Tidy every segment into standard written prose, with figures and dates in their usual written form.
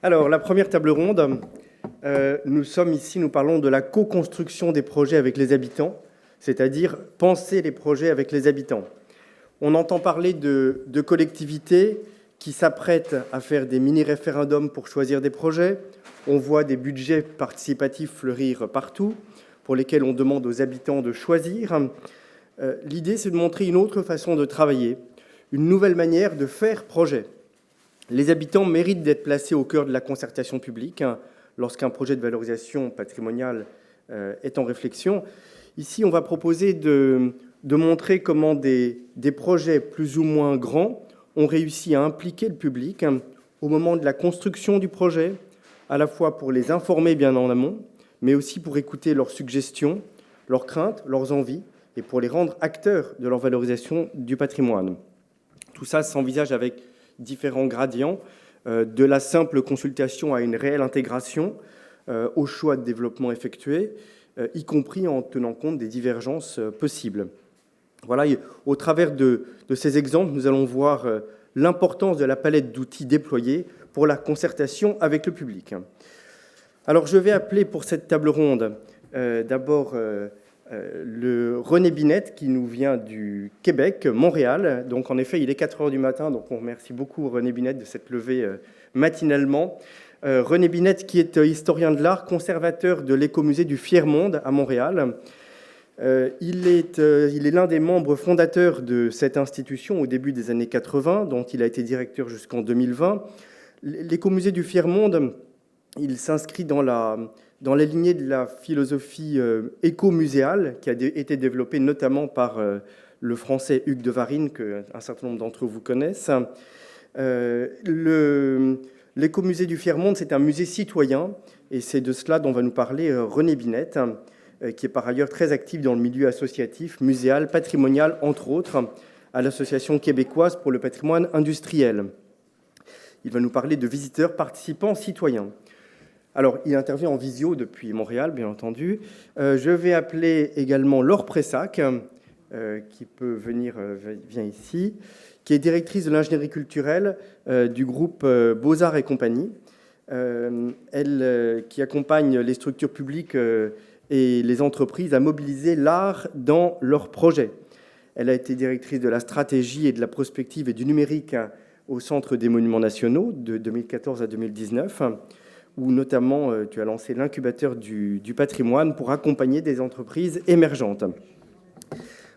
Alors, la première table ronde, nous parlons de la co-construction des projets avec les habitants, c'est-à-dire penser les projets avec les habitants. On entend parler de collectivités qui s'apprêtent à faire des mini-référendums pour choisir des projets. On voit des budgets participatifs fleurir partout, pour lesquels on demande aux habitants de choisir. L'idée, c'est de montrer une autre façon de travailler, une nouvelle manière de faire projet. Les habitants méritent d'être placés au cœur de la concertation publique lorsqu'un projet de valorisation patrimoniale est en réflexion. Ici, on va proposer de montrer comment des projets plus ou moins grands ont réussi à impliquer le public au moment de la construction du projet, à la fois pour les informer bien en amont, mais aussi pour écouter leurs suggestions, leurs craintes, leurs envies, et pour les rendre acteurs de leur valorisation du patrimoine. Tout ça s'envisage avec différents gradients, de la simple consultation à une réelle intégration, au choix de développement effectué, y compris en tenant compte des divergences possibles. Voilà, au travers de ces exemples, nous allons voir l'importance de la palette d'outils déployés pour la concertation avec le public. Alors, je vais appeler pour cette table ronde d'abord le René Binette, qui nous vient du Québec, Montréal. Donc, en effet, il est 4 heures du matin, donc on remercie beaucoup René Binette de s'être levé matinalement. René Binette, qui est historien de l'art, conservateur de l'écomusée du Fier-Monde à Montréal. Il est l'un des membres fondateurs de cette institution au début des années 80, dont il a été directeur jusqu'en 2020. L'écomusée du Fier-Monde, il s'inscrit dans la lignée de la philosophie écomuséale qui a été développée notamment par le français Hugues de Varine, qu'un certain nombre d'entre vous connaissent. L'écomusée du Fier-Monde, c'est un musée citoyen, et c'est de cela dont va nous parler René Binette, qui est par ailleurs très actif dans le milieu associatif, muséal, patrimonial, entre autres, à l'Association québécoise pour le patrimoine industriel. Il va nous parler de visiteurs, participants, citoyens. Alors, il intervient en visio depuis Montréal, bien entendu. Je vais appeler également Laure Pressac, qui peut vient ici, qui est directrice de l'ingénierie culturelle du groupe Beaux-Arts et compagnie. Elle qui accompagne les structures publiques et les entreprises à mobiliser l'art dans leurs projets. Elle a été directrice de la stratégie et de la prospective et du numérique au Centre des Monuments Nationaux de 2014 à 2019, où notamment tu as lancé l'incubateur du patrimoine pour accompagner des entreprises émergentes.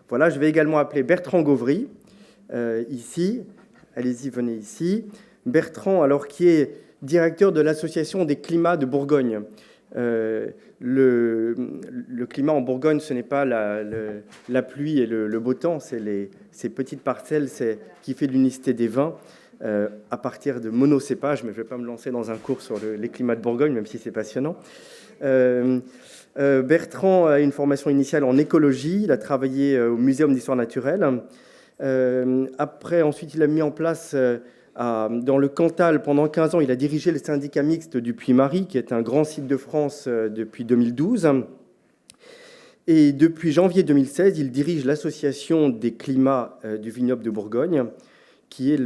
Voilà, je vais également appeler Bertrand Gauvry, ici. Allez-y, venez ici. Bertrand, alors, qui est directeur de l'Association des climats de Bourgogne. Le climat en Bourgogne, ce n'est pas la pluie et le beau temps, c'est ces petites parcelles qui fait l'unicité des vins à partir de monocépages, mais je ne vais pas me lancer dans un cours sur les climats de Bourgogne, même si c'est passionnant. Bertrand a une formation initiale en écologie, il a travaillé au Muséum d'histoire naturelle. Ensuite, il a mis en place dans le Cantal, pendant 15 ans, il a dirigé le syndicat mixte du Puy-Marie, qui est un grand site de France depuis 2012. Et depuis janvier 2016, il dirige l'association des climats du vignoble de Bourgogne, qui est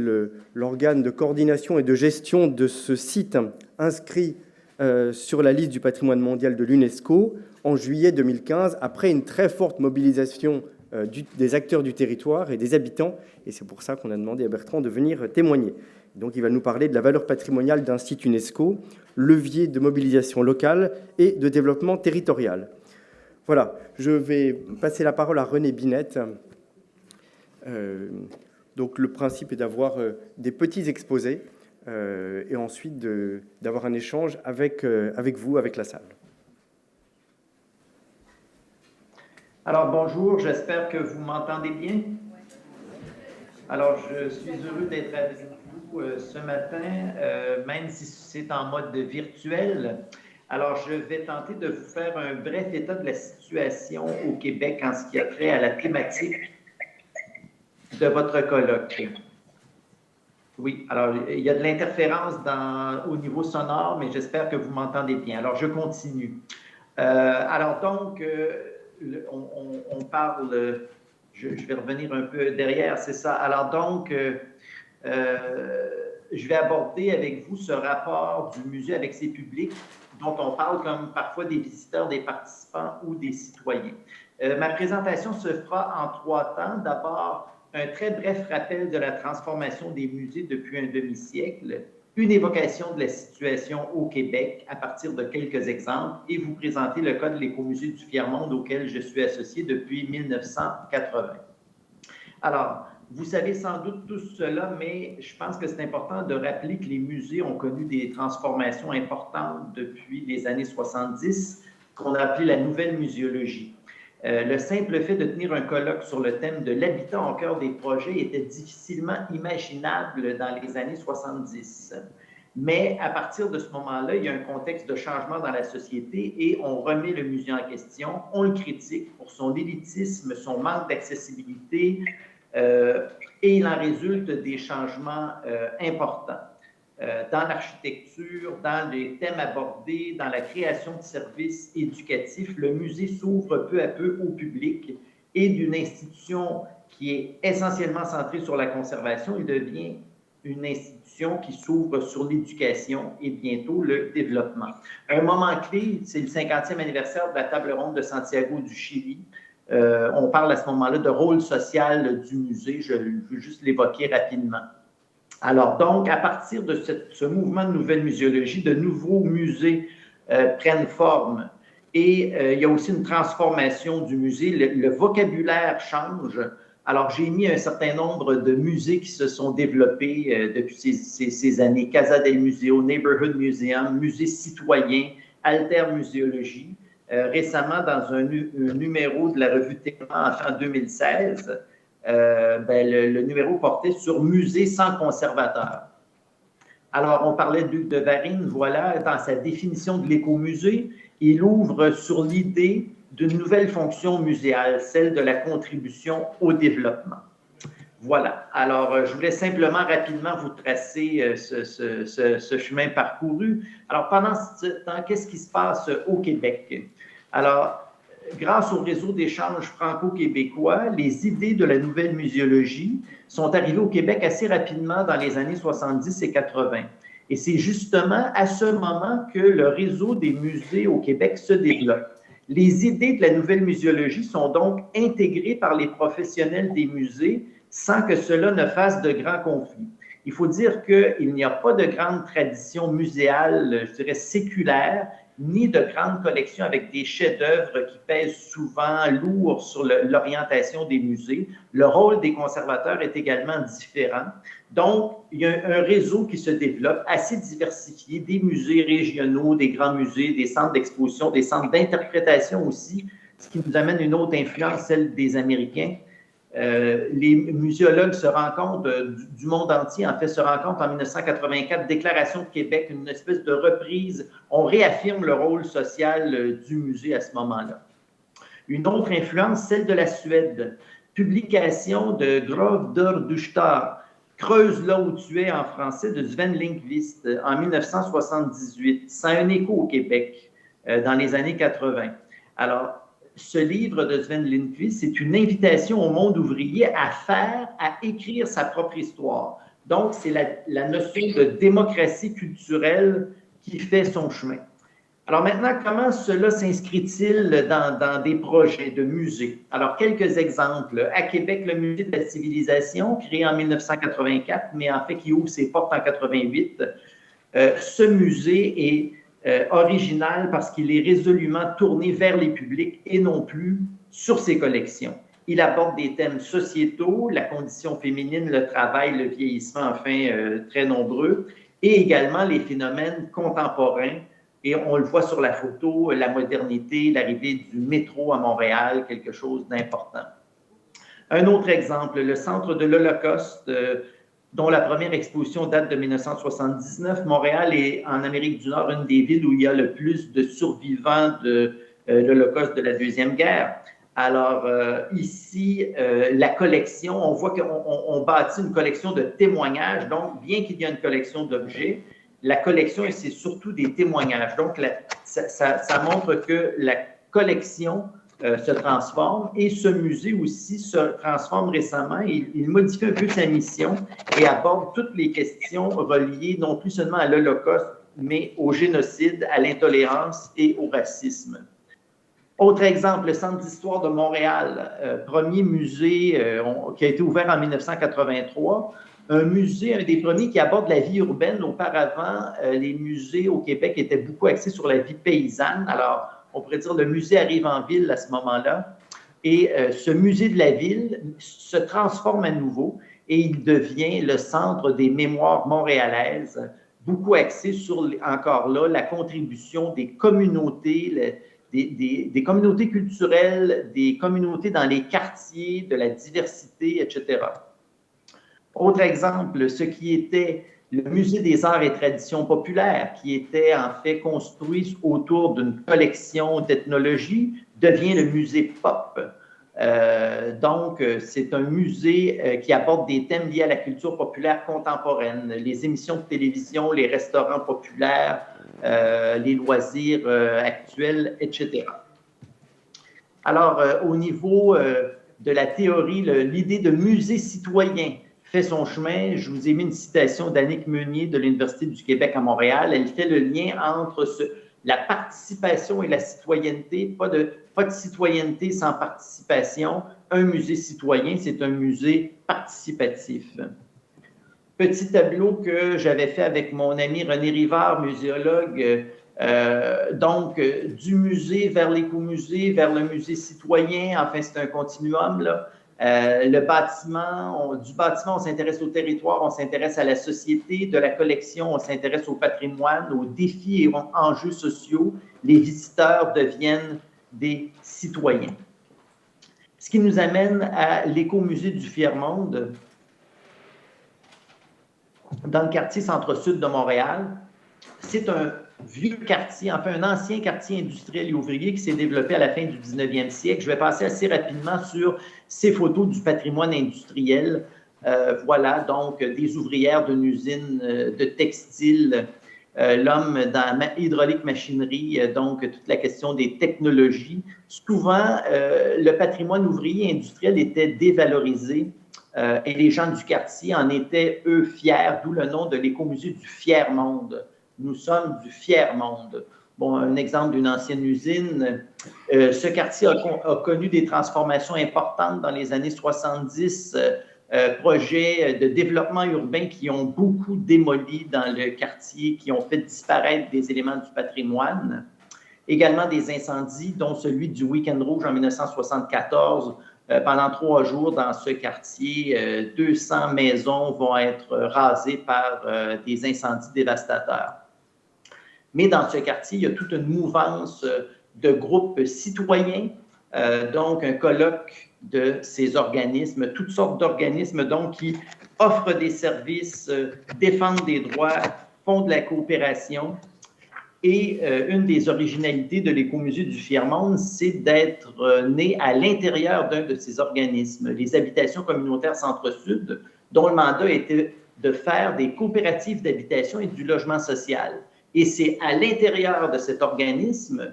l'organe de coordination et de gestion de ce site inscrit sur la liste du patrimoine mondial de l'UNESCO en juillet 2015, après une très forte mobilisation des acteurs du territoire et des habitants, et c'est pour ça qu'on a demandé à Bertrand de venir témoigner. Donc il va nous parler de la valeur patrimoniale d'un site UNESCO, levier de mobilisation locale et de développement territorial. Voilà, je vais passer la parole à René Binette. Donc le principe est d'avoir des petits exposés et ensuite d'avoir un échange avec vous, avec la salle. Alors bonjour, j'espère que vous m'entendez bien. Alors je suis heureux d'être avec vous ce matin, même si c'est en mode virtuel. Alors je vais tenter de vous faire un bref état de la situation au Québec en ce qui a trait à la thématique de votre colloque. Oui, alors il y a de l'interférence au niveau sonore, mais j'espère que vous m'entendez bien. Alors je continue. Alors donc, on parle, je vais revenir un peu derrière, c'est ça. Alors donc, je vais aborder avec vous ce rapport du musée avec ses publics, dont on parle comme parfois des visiteurs, des participants ou des citoyens. Ma présentation se fera en 3 temps. D'abord, un très bref rappel de la transformation des musées depuis un demi-siècle, une évocation de la situation au Québec à partir de quelques exemples et vous présenter le cas de l'Écomusée du Tiers-Monde auquel je suis associé depuis 1980. Alors, vous savez sans doute tout cela, mais je pense que c'est important de rappeler que les musées ont connu des transformations importantes depuis les années 70, qu'on a appelé la nouvelle muséologie. Le simple fait de tenir un colloque sur le thème de l'habitat au cœur des projets était difficilement imaginable dans les années 70. Mais à partir de ce moment-là, il y a un contexte de changement dans la société et on remet le musée en question, on le critique pour son élitisme, son manque d'accessibilité, et il en résulte des changements importants. Dans l'architecture, dans les thèmes abordés, dans la création de services éducatifs, le musée s'ouvre peu à peu au public et d'une institution qui est essentiellement centrée sur la conservation, il devient une institution qui s'ouvre sur l'éducation et bientôt le développement. Un moment clé, c'est le 50e anniversaire de la table ronde de Santiago du Chili. On parle à ce moment-là de rôle social du musée, je veux juste l'évoquer rapidement. Alors donc, à partir de ce mouvement de nouvelle muséologie, de nouveaux musées prennent forme et il y a aussi une transformation du musée, le vocabulaire change. Alors, j'ai mis un certain nombre de musées qui se sont développés depuis ces années. Casa del Museo, Neighborhood Museum, Musée citoyen, Alter Muséologie. Récemment, dans un numéro de la revue Témoin en 2016, le numéro portait sur Musée sans conservateur. Alors, on parlait de Luc de Varine, voilà, dans sa définition de l'écomusée, il ouvre sur l'idée d'une nouvelle fonction muséale, celle de la contribution au développement. Voilà. Alors, je voulais simplement rapidement vous tracer ce chemin parcouru. Alors, pendant ce temps, qu'est-ce qui se passe au Québec? Alors, grâce au réseau d'échanges franco-québécois, les idées de la nouvelle muséologie sont arrivées au Québec assez rapidement dans les années 70 et 80. Et c'est justement à ce moment que le réseau des musées au Québec se développe. Les idées de la nouvelle muséologie sont donc intégrées par les professionnels des musées sans que cela ne fasse de grands conflits. Il faut dire qu'il n'y a pas de grande tradition muséale, je dirais séculaire, ni de grandes collections avec des chefs-d'œuvre qui pèsent souvent lourd sur l'orientation des musées. Le rôle des conservateurs est également différent. Donc, il y a un réseau qui se développe assez diversifié, des musées régionaux, des grands musées, des centres d'exposition, des centres d'interprétation aussi, ce qui nous amène une autre influence, celle des Américains. Les muséologues se rencontrent du monde entier, en fait, se rencontrent en 1984, Déclaration de Québec, une espèce de reprise. On réaffirme le rôle social du musée à ce moment-là. Une autre influence, celle de la Suède. Publication de Grovdor Dustar, Creuse là où tu es en français, de Sven Lindqvist en 1978. Ça a un écho au Québec dans les années 80. Alors, ce livre de Sven Lindqvist, c'est une invitation au monde ouvrier à écrire sa propre histoire. Donc, c'est la notion de démocratie culturelle qui fait son chemin. Alors maintenant, comment cela s'inscrit-il dans des projets de musées? Alors, quelques exemples. À Québec, le Musée de la civilisation, créé en 1984, mais en fait qui ouvre ses portes en 88. Ce musée est original parce qu'il est résolument tourné vers les publics et non plus sur ses collections. Il aborde des thèmes sociétaux, la condition féminine, le travail, le vieillissement, enfin, très nombreux, et également les phénomènes contemporains. Et on le voit sur la photo, la modernité, l'arrivée du métro à Montréal, quelque chose d'important. Un autre exemple, le Centre de l'Holocauste, dont la première exposition date de 1979. Montréal est, en Amérique du Nord, une des villes où il y a le plus de survivants de l'Holocauste de la Deuxième Guerre. Alors, ici, la collection, on voit qu'on bâtit une collection de témoignages. Donc, bien qu'il y ait une collection d'objets, la collection, c'est surtout des témoignages. Donc, ça montre que la collection se transforme et ce musée aussi se transforme récemment. Il modifie un peu sa mission et aborde toutes les questions reliées non plus seulement à l'Holocauste, mais au génocide, à l'intolérance et au racisme. Autre exemple, le Centre d'histoire de Montréal, premier musée qui a été ouvert en 1983, un musée, un des premiers qui aborde la vie urbaine. Auparavant, les musées au Québec étaient beaucoup axés sur la vie paysanne. Alors, on pourrait dire le musée arrive en ville à ce moment-là. Et ce musée de la ville se transforme à nouveau et il devient le centre des mémoires montréalaises, beaucoup axé sur, encore là, la contribution des communautés, des communautés culturelles, des communautés dans les quartiers, de la diversité, etc. Autre exemple, ce qui était le Musée des arts et traditions populaires, qui était en fait construit autour d'une collection d'ethnologie, devient le musée Pop. Donc, c'est un musée qui apporte des thèmes liés à la culture populaire contemporaine, les émissions de télévision, les restaurants populaires, les loisirs actuels, etc. Alors, au niveau de la théorie, l'idée de musée citoyen fait son chemin. Je vous ai mis une citation d'Annick Meunier de l'Université du Québec à Montréal. Elle fait le lien entre la participation et la citoyenneté. Pas de citoyenneté sans participation. Un musée citoyen, c'est un musée participatif. Petit tableau que j'avais fait avec mon ami René Rivard, muséologue, donc du musée vers l'écomusée, vers le musée citoyen. Enfin, c'est un continuum, là. Du bâtiment, on s'intéresse au territoire, on s'intéresse à la société, de la collection, on s'intéresse au patrimoine, aux défis et aux enjeux sociaux. Les visiteurs deviennent des citoyens. Ce qui nous amène à l'écomusée du Fier-Monde, dans le quartier centre-sud de Montréal. C'est un vieux quartier, enfin un ancien quartier industriel et ouvrier qui s'est développé à la fin du 19e siècle. Je vais passer assez rapidement sur ces photos du patrimoine industriel. Voilà, donc des ouvrières d'une usine de textile, l'homme dans hydraulique machinerie, donc toute la question des technologies. Souvent, le patrimoine ouvrier industriel était dévalorisé et les gens du quartier en étaient, eux, fiers, d'où le nom de l'écomusée du Fier-Monde. Nous sommes du Fier-Monde. Bon, un exemple d'une ancienne usine. Ce quartier a connu des transformations importantes dans les années 70, projets de développement urbain qui ont beaucoup démoli dans le quartier, qui ont fait disparaître des éléments du patrimoine. Également des incendies, dont celui du Week-end Rouge en 1974. Pendant 3 jours dans ce quartier, 200 maisons vont être rasées par des incendies dévastateurs. Mais dans ce quartier, il y a toute une mouvance de groupes citoyens, donc un colloque de ces organismes, toutes sortes d'organismes donc qui offrent des services, défendent des droits, font de la coopération. Et une des originalités de l'écomusée du Fier-Monde, c'est d'être né à l'intérieur d'un de ces organismes, les habitations communautaires Centre-Sud, dont le mandat était de faire des coopératives d'habitation et du logement social. Et c'est à l'intérieur de cet organisme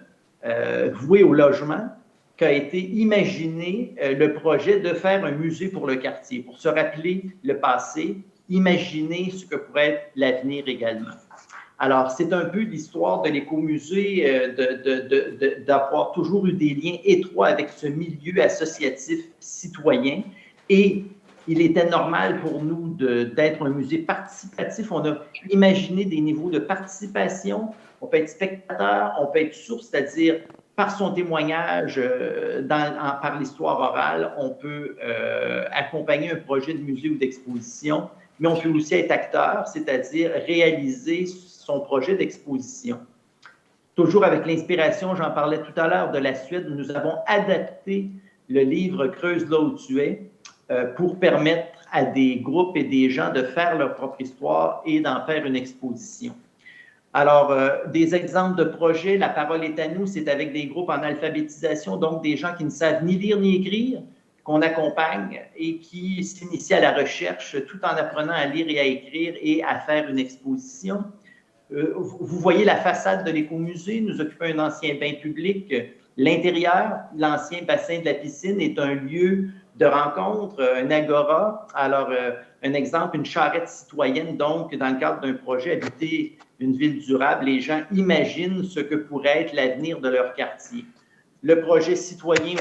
voué au logement qu'a été imaginé le projet de faire un musée pour le quartier, pour se rappeler le passé, imaginer ce que pourrait être l'avenir également. Alors, c'est un peu l'histoire de l'écomusée, d'avoir toujours eu des liens étroits avec ce milieu associatif citoyen. Et il était normal pour nous d'être un musée participatif. On a imaginé des niveaux de participation. On peut être spectateur, on peut être source, c'est-à-dire par son témoignage, par l'histoire orale, on peut accompagner un projet de musée ou d'exposition, mais on peut aussi être acteur, c'est-à-dire réaliser son projet d'exposition. Toujours avec l'inspiration, j'en parlais tout à l'heure, de la Suède, nous avons adapté le livre « Creuse là où tu es » pour permettre à des groupes et des gens de faire leur propre histoire et d'en faire une exposition. Alors, des exemples de projets, La parole est à nous, c'est avec des groupes en alphabétisation, donc des gens qui ne savent ni lire ni écrire, qu'on accompagne et qui s'initient à la recherche tout en apprenant à lire et à écrire et à faire une exposition. Vous voyez la façade de l'écomusée, nous occupons un ancien bain public L'intérieur, l'ancien bassin de la piscine, est un lieu de rencontre, un agora. Alors, un exemple, une charrette citoyenne, donc, dans le cadre d'un projet Habiter une ville durable, les gens imaginent ce que pourrait être l'avenir de leur quartier. Le projet citoyen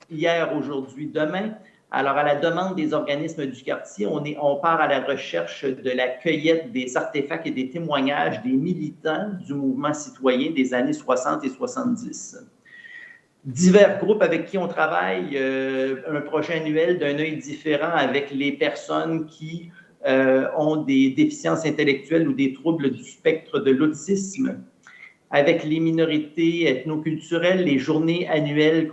hier, aujourd'hui, demain. Alors, à la demande des organismes du quartier, on part à la recherche de la cueillette des artefacts et des témoignages des militants du mouvement citoyen des années 60 et 70. Divers groupes avec qui on travaille, un projet annuel d'un œil différent avec les personnes qui ont des déficiences intellectuelles ou des troubles du spectre de l'autisme. Avec les minorités ethnoculturelles, les journées annuelles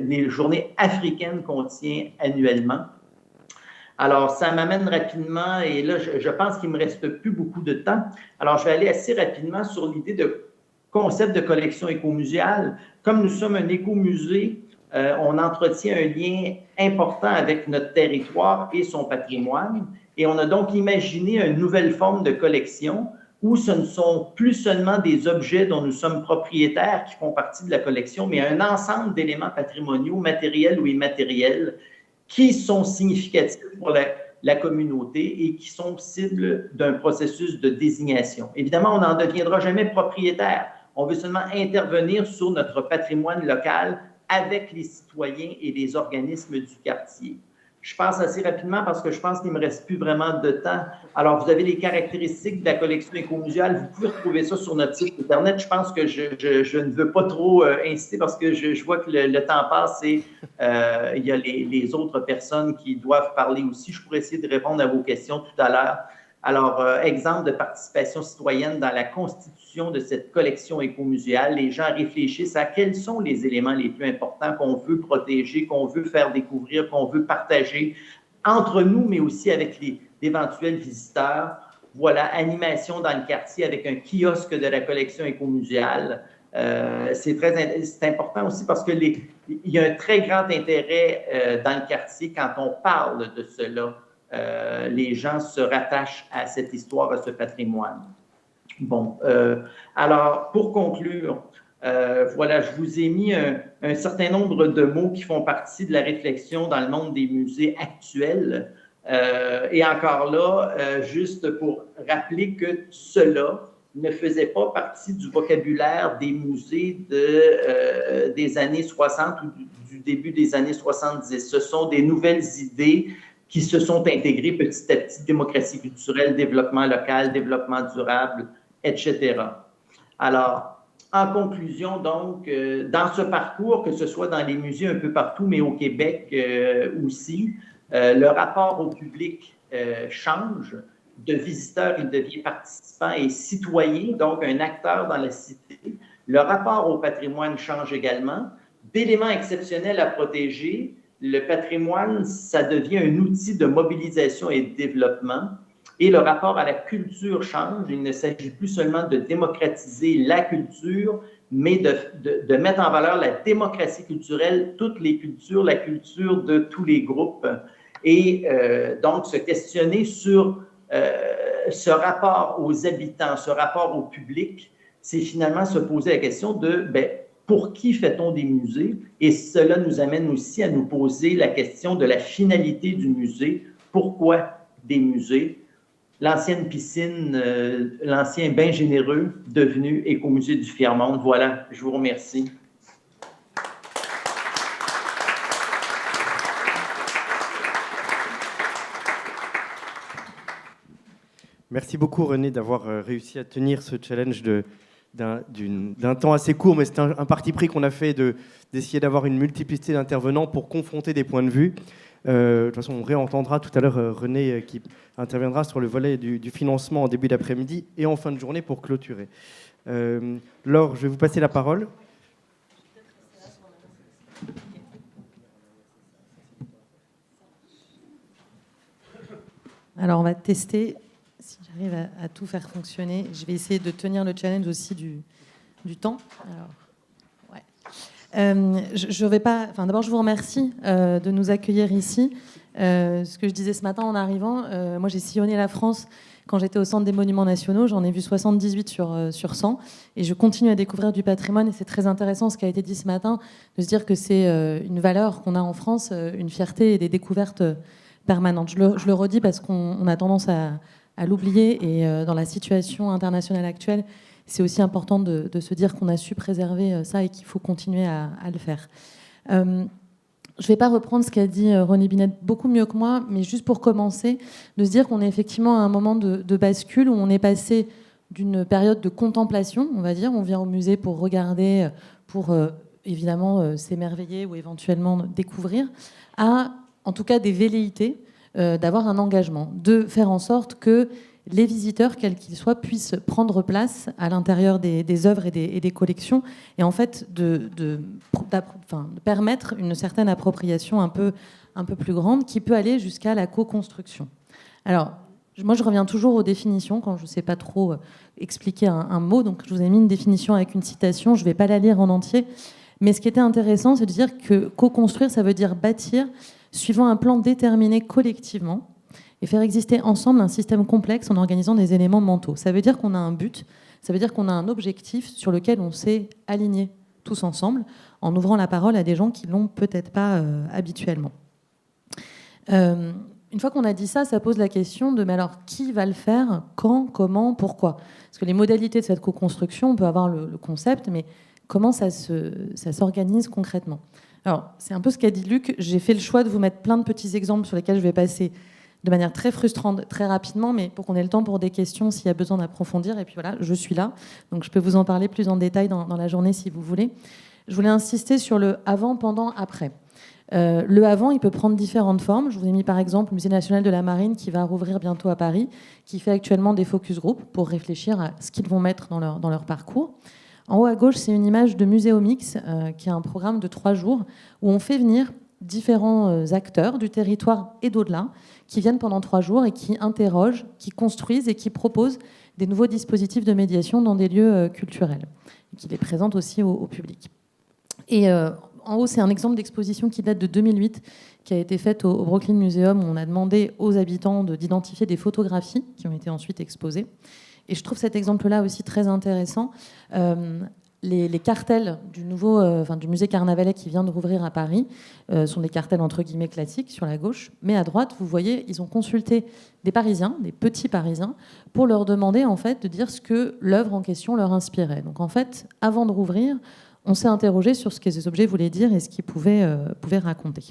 les journées africaines qu'on tient annuellement. Alors, ça m'amène rapidement, et là, je pense qu'il ne me reste plus beaucoup de temps. Alors, je vais aller assez rapidement sur l'idée de concept de collection écomuséale. Comme nous sommes un écomusée, on entretient un lien important avec notre territoire et son patrimoine, et on a donc imaginé une nouvelle forme de collection où ce ne sont plus seulement des objets dont nous sommes propriétaires qui font partie de la collection, mais un ensemble d'éléments patrimoniaux, matériels ou immatériels, qui sont significatifs pour la communauté et qui sont cibles d'un processus de désignation. Évidemment, on n'en deviendra jamais propriétaire. On veut seulement intervenir sur notre patrimoine local avec les citoyens et les organismes du quartier. Je passe assez rapidement parce que je pense qu'il ne me reste plus vraiment de temps. Alors, vous avez les caractéristiques de la collection écomuséale. Vous pouvez retrouver ça sur notre site Internet. Je pense que je ne veux pas trop insister parce que je vois que le temps passe et il y a les autres personnes qui doivent parler aussi. Je pourrais essayer de répondre à vos questions tout à l'heure. Alors, exemple de participation citoyenne dans la constitution de cette collection écomuséale, les gens réfléchissent à quels sont les éléments les plus importants qu'on veut protéger, qu'on veut faire découvrir, qu'on veut partager entre nous, mais aussi avec d'éventuels visiteurs. Voilà, animation dans le quartier avec un kiosque de la collection écomuséale. C'est important aussi parce qu'il y a un très grand intérêt dans le quartier quand on parle de cela. Les gens se rattachent à cette histoire, à ce patrimoine. Bon, alors, pour conclure, voilà, je vous ai mis un certain nombre de mots qui font partie de la réflexion dans le monde des musées actuels. Et encore là, juste pour rappeler que cela ne faisait pas partie du vocabulaire des musées des années 60 ou du début des années 70. Ce sont des nouvelles idées qui se sont intégrés petit à petit, démocratie culturelle, développement local, développement durable, etc. Alors, en conclusion, donc, dans ce parcours, que ce soit dans les musées un peu partout, mais au Québec aussi, le rapport au public change. De visiteur, il devient participant et citoyen, donc un acteur dans la cité. Le rapport au patrimoine change également. D'éléments exceptionnels à protéger, le patrimoine, ça devient un outil de mobilisation et de développement. Et le rapport à la culture change. Il ne s'agit plus seulement de démocratiser la culture, mais de mettre en valeur la démocratie culturelle, toutes les cultures, la culture de tous les groupes. Et donc, se questionner sur ce rapport aux habitants, ce rapport au public, c'est finalement se poser la question de pour qui fait-on des musées? Et cela nous amène aussi à nous poser la question de la finalité du musée. Pourquoi des musées? L'ancienne piscine, l'ancien bain généreux, devenu Écomusée du Fier-Monde. Voilà, je vous remercie. Merci beaucoup René d'avoir réussi à tenir ce challenge d'un temps assez court, mais c'est un parti pris qu'on a fait d'essayer d'avoir une multiplicité d'intervenants pour confronter des points de vue. De toute façon, on réentendra tout à l'heure René qui interviendra sur le volet du financement en début d'après-midi et en fin de journée pour clôturer. Laure, je vais vous passer la parole. Alors, on va tester si j'arrive à tout faire fonctionner. Je vais essayer de tenir le challenge aussi du temps. Alors, ouais. Je vais pas. Enfin, d'abord, je vous remercie de nous accueillir ici. Ce que je disais ce matin en arrivant, moi, j'ai sillonné la France Quand j'étais au Centre des Monuments Nationaux, j'en ai vu 78 sur 100, et je continue à découvrir du patrimoine, et c'est très intéressant ce qui a été dit ce matin, de se dire que c'est une valeur qu'on a en France, une fierté et des découvertes permanentes. Je le redis parce qu'on a tendance à l'oublier, et dans la situation internationale actuelle, c'est aussi important de se dire qu'on a su préserver ça et qu'il faut continuer à le faire. Je ne vais pas reprendre ce qu'a dit René Binet beaucoup mieux que moi, mais juste pour commencer, de se dire qu'on est effectivement à un moment de bascule où on est passé d'une période de contemplation, on va dire, on vient au musée pour regarder, pour évidemment s'émerveiller ou éventuellement découvrir, à en tout cas des velléités, d'avoir un engagement, de faire en sorte que les visiteurs, quels qu'ils soient, puissent prendre place à l'intérieur des œuvres et des collections, et en fait de permettre une certaine appropriation un peu plus grande qui peut aller jusqu'à la co-construction. Alors, moi je reviens toujours aux définitions quand je ne sais pas trop expliquer un mot, donc je vous ai mis une définition avec une citation, je ne vais pas la lire en entier, mais ce qui était intéressant, c'est de dire que co-construire, ça veut dire bâtir suivant un plan déterminé collectivement, et faire exister ensemble un système complexe en organisant des éléments mentaux. Ça veut dire qu'on a un but, ça veut dire qu'on a un objectif sur lequel on s'est aligné tous ensemble, en ouvrant la parole à des gens qui ne l'ont peut-être pas habituellement. Une fois qu'on a dit ça, ça pose la question de mais alors qui va le faire, quand, comment, pourquoi ? Parce que les modalités de cette co-construction, on peut avoir le concept, mais comment ça s'organise concrètement ? Alors, c'est un peu ce qu'a dit Luc, j'ai fait le choix de vous mettre plein de petits exemples sur lesquels je vais passer de manière très frustrante, très rapidement, mais pour qu'on ait le temps pour des questions s'il y a besoin d'approfondir. Et puis voilà, je suis là, donc je peux vous en parler plus en détail dans la journée si vous voulez. Je voulais insister sur le avant, pendant, après. Le avant, il peut prendre différentes formes. Je vous ai mis par exemple le Musée national de la Marine qui va rouvrir bientôt à Paris, qui fait actuellement des focus group pour réfléchir à ce qu'ils vont mettre dans leur parcours. En haut à gauche, c'est une image de Muséomix, qui est un programme de 3 jours où on fait venir différents acteurs du territoire et d'au-delà qui viennent pendant 3 jours et qui interrogent, qui construisent et qui proposent des nouveaux dispositifs de médiation dans des lieux culturels, et qui les présentent aussi au public. Et en haut, c'est un exemple d'exposition qui date de 2008, qui a été faite au Brooklyn Museum, où on a demandé aux habitants d'identifier des photographies qui ont été ensuite exposées. Et je trouve cet exemple-là aussi très intéressant. Les cartels du musée Carnavalet qui vient de rouvrir à Paris sont des cartels entre guillemets classiques sur la gauche, mais à droite, vous voyez, ils ont consulté des Parisiens, des petits Parisiens, pour leur demander en fait de dire ce que l'œuvre en question leur inspirait. Donc en fait, avant de rouvrir, on s'est interrogé sur ce que ces objets voulaient dire et ce qu'ils pouvaient raconter.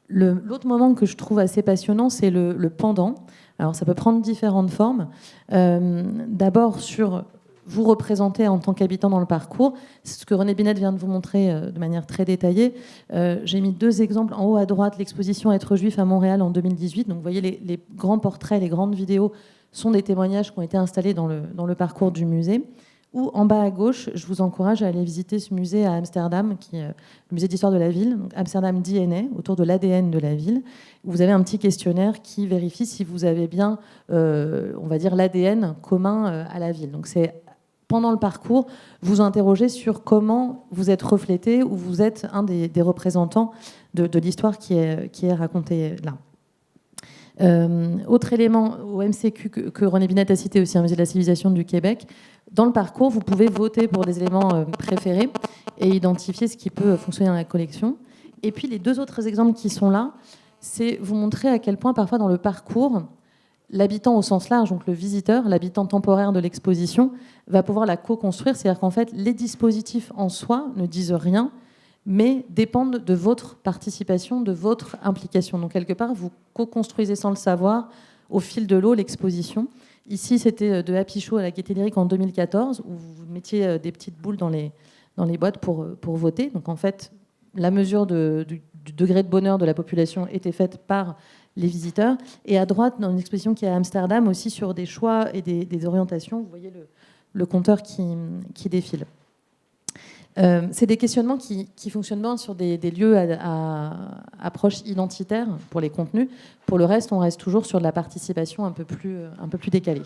L'autre moment que je trouve assez passionnant, c'est le pendant. Alors ça peut prendre différentes formes. D'abord sur vous représenter en tant qu'habitant dans le parcours. C'est ce que René Binet vient de vous montrer de manière très détaillée. J'ai mis 2 exemples. En haut à droite, l'exposition Être juif à Montréal en 2018. Donc vous voyez, les grands portraits, les grandes vidéos sont des témoignages qui ont été installés dans le parcours du musée. Ou en bas à gauche, je vous encourage à aller visiter ce musée à Amsterdam, qui est le musée d'histoire de la ville, donc Amsterdam DNA, autour de l'ADN de la ville. Vous avez un petit questionnaire qui vérifie si vous avez bien, on va dire, l'ADN commun à la ville. Donc c'est pendant le parcours, vous interrogez sur comment vous êtes reflété ou vous êtes un des représentants de l'histoire qui est racontée là. Autre élément au MCQ que René Binet a cité aussi, un musée de la civilisation du Québec. Dans le parcours, vous pouvez voter pour des éléments préférés et identifier ce qui peut fonctionner dans la collection. Et puis les 2 autres exemples qui sont là, c'est vous montrer à quel point parfois dans le parcours, l'habitant au sens large, donc le visiteur, l'habitant temporaire de l'exposition, va pouvoir la co-construire. C'est-à-dire qu'en fait, les dispositifs en soi ne disent rien, mais dépendent de votre participation, de votre implication. Donc quelque part, vous co-construisez sans le savoir, au fil de l'eau, l'exposition. Ici, c'était de Happy Show à la Gaîté Lyrique en 2014, où vous mettiez des petites boules dans les boîtes pour voter. Donc en fait, la mesure du degré de bonheur de la population était faite par les visiteurs. Et à droite, dans une exposition qui est à Amsterdam, aussi sur des choix et des orientations, vous voyez le compteur qui défile. C'est des questionnements qui fonctionnent bien sur des lieux à approche identitaire pour les contenus. Pour le reste, on reste toujours sur de la participation un peu plus décalée.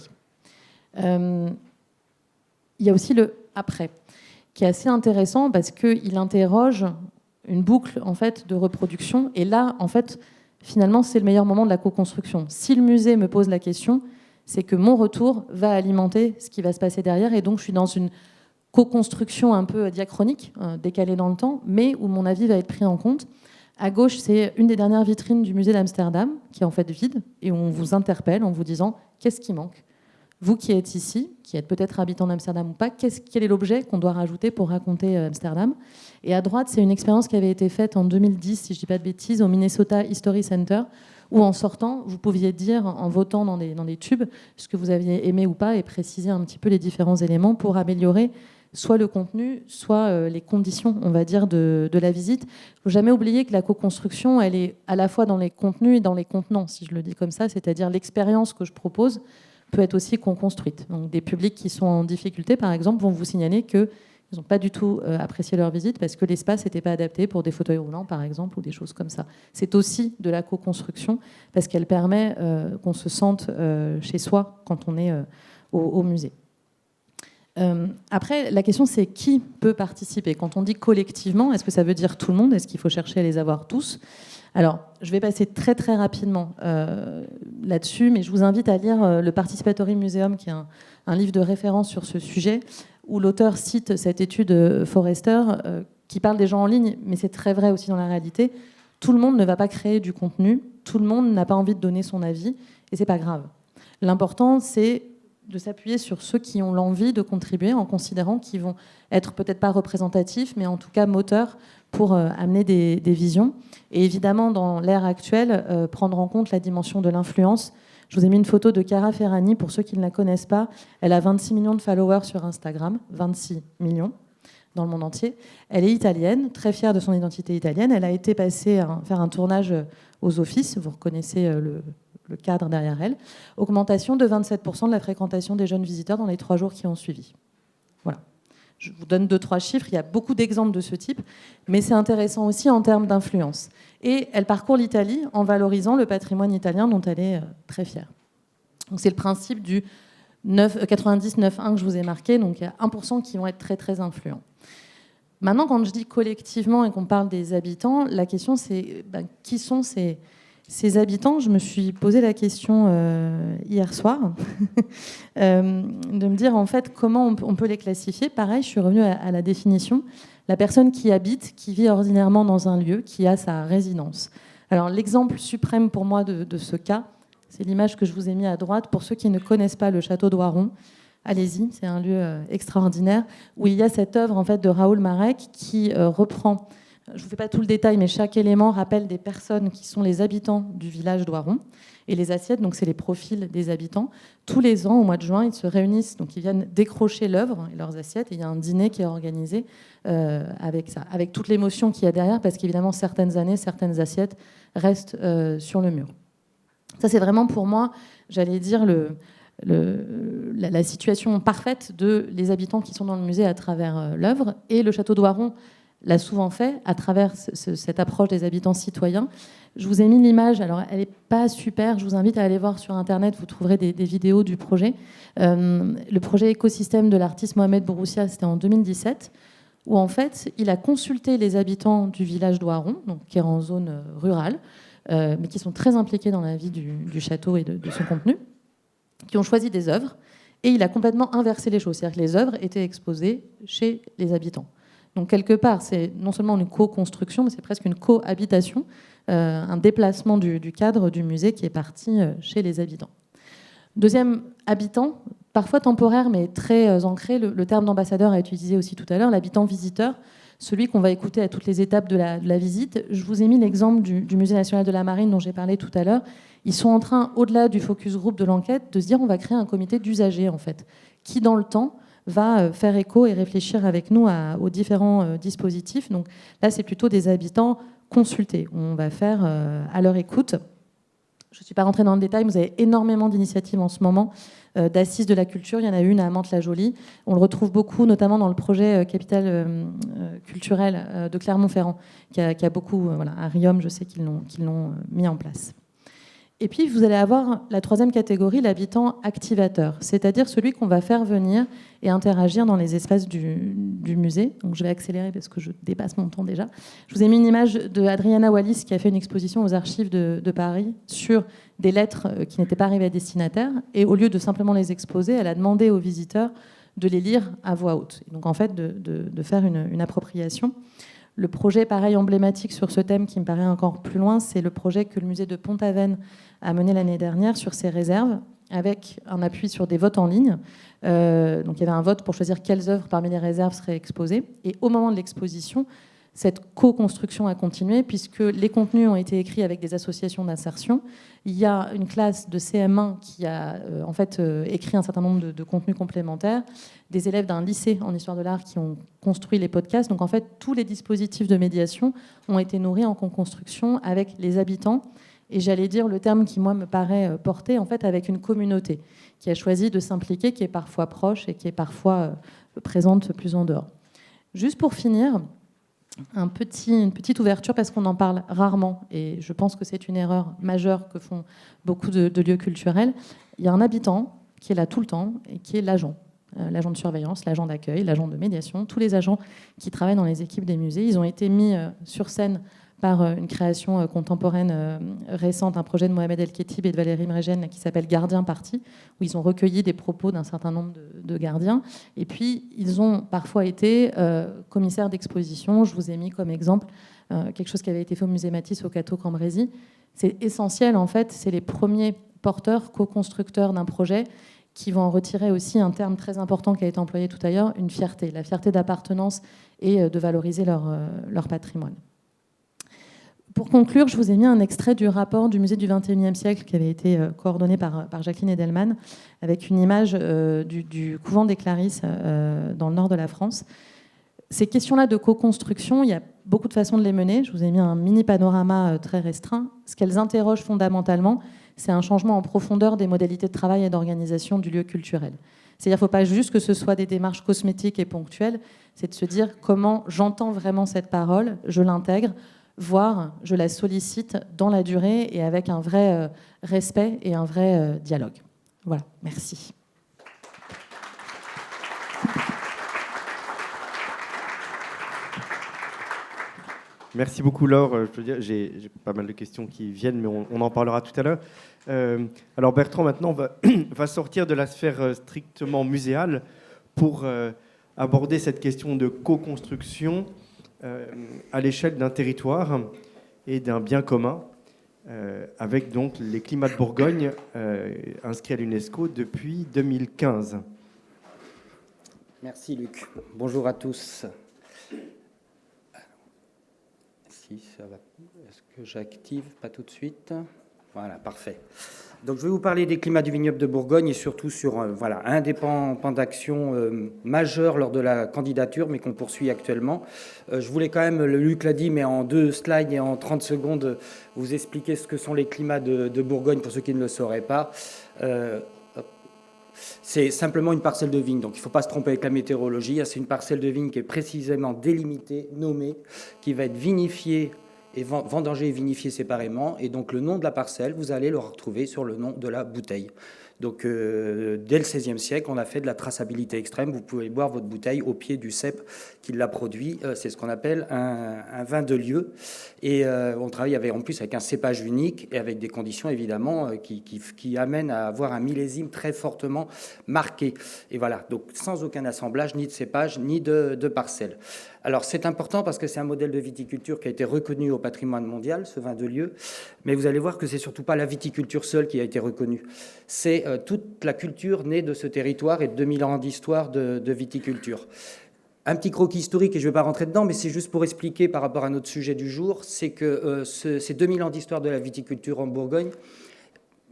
Il y a aussi le après, qui est assez intéressant parce qu'il interroge une boucle en fait de reproduction. Et là, en fait, finalement, c'est le meilleur moment de la co-construction. Si le musée me pose la question, c'est que mon retour va alimenter ce qui va se passer derrière, et donc je suis dans une co-construction un peu diachronique, décalée dans le temps, mais où mon avis va être pris en compte. À gauche, c'est une des dernières vitrines du musée d'Amsterdam, qui est en fait vide, et où on vous interpelle en vous disant « qu'est-ce qui manque ?» Vous qui êtes ici, qui êtes peut-être habitant d'Amsterdam ou pas, quel est l'objet qu'on doit rajouter pour raconter Amsterdam? Et à droite, c'est une expérience qui avait été faite en 2010, si je ne dis pas de bêtises, au Minnesota History Center, où en sortant, vous pouviez dire, en votant dans des tubes, ce que vous aviez aimé ou pas, et préciser un petit peu les différents éléments pour améliorer soit le contenu, soit les conditions, on va dire, de la visite. Il ne faut jamais oublier que la co-construction, elle est à la fois dans les contenus et dans les contenants, si je le dis comme ça, c'est-à-dire l'expérience que je propose peut être aussi co-construite. Donc des publics qui sont en difficulté, par exemple, vont vous signaler qu'ils n'ont pas du tout apprécié leur visite parce que l'espace n'était pas adapté pour des fauteuils roulants, par exemple, ou des choses comme ça. C'est aussi de la co-construction parce qu'elle permet qu'on se sente chez soi quand on est au musée. Après, la question, c'est qui peut participer? Quand on dit collectivement, est-ce que ça veut dire tout le monde? Est-ce qu'il faut chercher à les avoir tous? Alors, je vais passer très très rapidement là-dessus, mais je vous invite à lire le Participatory Museum, qui est un livre de référence sur ce sujet, où l'auteur cite cette étude Forrester qui parle des gens en ligne, mais c'est très vrai aussi dans la réalité. Tout le monde ne va pas créer du contenu, tout le monde n'a pas envie de donner son avis, et c'est pas grave. L'important, c'est de s'appuyer sur ceux qui ont l'envie de contribuer en considérant qu'ils vont être peut-être pas représentatifs, mais en tout cas moteurs pour amener des visions. Et évidemment, dans l'ère actuelle, prendre en compte la dimension de l'influence. Je vous ai mis une photo de Cara Ferragni, pour ceux qui ne la connaissent pas. Elle a 26 millions de followers sur Instagram, 26 millions dans le monde entier. Elle est italienne, très fière de son identité italienne. Elle a été passée à faire un tournage aux Offices, vous reconnaissez le cadre derrière elle. Augmentation de 27% de la fréquentation des jeunes visiteurs dans les 3 jours qui ont suivi. Voilà. Je vous donne 2-3 chiffres, il y a beaucoup d'exemples de ce type, mais c'est intéressant aussi en termes d'influence. Et elle parcourt l'Italie en valorisant le patrimoine italien dont elle est très fière. Donc c'est le principe du 99-1 que je vous ai marqué, donc il y a 1% qui vont être très très influents. Maintenant, quand je dis collectivement et qu'on parle des habitants, la question c'est qui sont ces habitants? Je me suis posé la question hier soir de me dire en fait comment on peut les classifier. Pareil, je suis revenue à la définition. La personne qui habite, qui vit ordinairement dans un lieu, qui a sa résidence. Alors l'exemple suprême pour moi de ce cas, c'est l'image que je vous ai mise à droite. Pour ceux qui ne connaissent pas le château d'Oiron, allez-y, c'est un lieu extraordinaire où il y a cette œuvre en fait de Raoul Marek qui reprend. Je ne vous fais pas tout le détail, mais chaque élément rappelle des personnes qui sont les habitants du village d'Oiron. Et les assiettes, donc c'est les profils des habitants. Tous les ans, au mois de juin, ils se réunissent, donc ils viennent décrocher l'œuvre et leurs assiettes. Et il y a un dîner qui est organisé avec ça, avec toute l'émotion qu'il y a derrière, parce qu'évidemment, certaines années, certaines assiettes restent sur le mur. Ça, c'est vraiment pour moi, j'allais dire, la situation parfaite de les habitants qui sont dans le musée à travers l'œuvre. Et le château d'Oiron l'a souvent fait à travers cette approche des habitants citoyens. Je vous ai mis l'image, alors elle n'est pas super, je vous invite à aller voir sur Internet, vous trouverez des vidéos du projet. Le projet écosystème de l'artiste Mohamed Bouroussia, c'était en 2017, où en fait, il a consulté les habitants du village d'Oiron, donc qui est en zone rurale, mais qui sont très impliqués dans la vie du château et de son contenu, qui ont choisi des œuvres, et il a complètement inversé les choses, c'est-à-dire que les œuvres étaient exposées chez les habitants. Donc quelque part, c'est non seulement une co-construction, mais c'est presque une cohabitation, un déplacement du cadre du musée qui est parti chez les habitants. Deuxième habitant, parfois temporaire, mais très ancré, le terme d'ambassadeur a été utilisé aussi tout à l'heure, l'habitant visiteur, celui qu'on va écouter à toutes les étapes de la visite. Je vous ai mis l'exemple du Musée national de la marine dont j'ai parlé tout à l'heure. Ils sont en train, au-delà du focus group de l'enquête, de se dire on va créer un comité d'usagers, en fait, qui dans le temps va faire écho et réfléchir avec nous aux différents dispositifs. Donc là, c'est plutôt des habitants consultés. On va faire à leur écoute. Je ne suis pas rentrée dans le détail, mais vous avez énormément d'initiatives en ce moment d'assises de la culture. Il y en a une à Mantes-la-Jolie. On le retrouve beaucoup, notamment dans le projet Capitale culturelle de Clermont-Ferrand, qui a beaucoup, à Riom, je sais qu'ils l'ont mis en place. Et puis, vous allez avoir la troisième catégorie, l'habitant activateur, c'est-à-dire celui qu'on va faire venir et interagir dans les espaces du musée. Donc, je vais accélérer parce que je dépasse mon temps déjà. Je vous ai mis une image de Adriana Wallis qui a fait une exposition aux archives de Paris sur des lettres qui n'étaient pas arrivées à destinataire. Et au lieu de simplement les exposer, elle a demandé aux visiteurs de les lire à voix haute. Et donc, en fait, de faire une appropriation. Le projet, pareil, emblématique sur ce thème qui me paraît encore plus loin, c'est le projet que le musée de Pont-Aven a mené l'année dernière sur ses réserves, avec un appui sur des votes en ligne. Donc il y avait un vote pour choisir quelles œuvres parmi les réserves seraient exposées. Et au moment de l'exposition, cette co-construction a continué, puisque les contenus ont été écrits avec des associations d'insertion. Il y a une classe de CM1 qui a écrit un certain nombre de contenus complémentaires, des élèves d'un lycée en histoire de l'art qui ont construit les podcasts. Donc en fait, tous les dispositifs de médiation ont été nourris en co-construction avec les habitants. Et j'allais dire le terme qui, moi, me paraît porté, en fait, avec une communauté qui a choisi de s'impliquer, qui est parfois proche et qui est parfois présente plus en dehors. Juste pour finir, une petite ouverture, parce qu'on en parle rarement, et je pense que c'est une erreur majeure que font beaucoup de lieux culturels. Il y a un habitant qui est là tout le temps et qui est l'agent. L'agent de surveillance, l'agent d'accueil, l'agent de médiation, tous les agents qui travaillent dans les équipes des musées. Ils ont été mis sur scène par une création contemporaine récente, un projet de Mohamed El-Khetib et de Valérie Mregen qui s'appelle Gardien Parti, où ils ont recueilli des propos d'un certain nombre de gardiens. Et puis, ils ont parfois été commissaires d'exposition. Je vous ai mis comme exemple quelque chose qui avait été fait au musée Matisse au Cateau-Cambrésis. C'est essentiel, en fait, c'est les premiers porteurs, co-constructeurs d'un projet qui vont en retirer aussi un terme très important qui a été employé tout à l'heure, une fierté, la fierté d'appartenance et de valoriser leur patrimoine. Pour conclure, je vous ai mis un extrait du rapport du musée du XXIe siècle qui avait été coordonné par Jacqueline Edelman, avec une image du couvent des Clarisses dans le nord de la France. Ces questions-là de co-construction, il y a beaucoup de façons de les mener. Je vous ai mis un mini panorama très restreint. Ce qu'elles interrogent fondamentalement, c'est un changement en profondeur des modalités de travail et d'organisation du lieu culturel. C'est-à-dire qu'il ne faut pas juste que ce soit des démarches cosmétiques et ponctuelles, c'est de se dire comment j'entends vraiment cette parole, je l'intègre, voire je la sollicite dans la durée et avec un vrai respect et un vrai dialogue. Voilà, merci. Merci beaucoup, Laure. Je peux dire, j'ai pas mal de questions qui viennent, mais on en parlera tout à l'heure. Alors Bertrand, maintenant, va sortir de la sphère strictement muséale pour aborder cette question de co-construction à l'échelle d'un territoire et d'un bien commun, avec donc les climats de Bourgogne inscrits à l'UNESCO depuis 2015. Merci Luc. Bonjour à tous. Si ça va, est-ce que j'active? Pas tout de suite. Voilà, parfait. Donc je vais vous parler des climats du vignoble de Bourgogne et surtout sur un des pans d'action majeur lors de la candidature, mais qu'on poursuit actuellement. Je voulais quand même, Luc l'a dit, mais en 2 slides et en 30 secondes, vous expliquer ce que sont les climats de Bourgogne pour ceux qui ne le sauraient pas. C'est simplement une parcelle de vigne, donc il ne faut pas se tromper avec la météorologie. C'est une parcelle de vigne qui est précisément délimitée, nommée, qui va être vinifiée et vendangée et vinifiée séparément. Et donc le nom de la parcelle, vous allez le retrouver sur le nom de la bouteille. Donc dès le XVIe siècle, on a fait de la traçabilité extrême. Vous pouvez boire votre bouteille au pied du cep qui l'a produit. C'est ce qu'on appelle un vin de lieu. Et on travaille en plus avec un cépage unique et avec des conditions évidemment qui amènent à avoir un millésime très fortement marqué. Et voilà, donc sans aucun assemblage, ni de cépage, ni de parcelle. Alors c'est important parce que c'est un modèle de viticulture qui a été reconnu au patrimoine mondial, ce vin de lieu. Mais vous allez voir que c'est surtout pas la viticulture seule qui a été reconnue. C'est toute la culture née de ce territoire et de 2000 ans d'histoire de viticulture. Un petit croquis historique, et je ne vais pas rentrer dedans, mais c'est juste pour expliquer par rapport à notre sujet du jour, c'est que ces 2000 ans d'histoire de la viticulture en Bourgogne,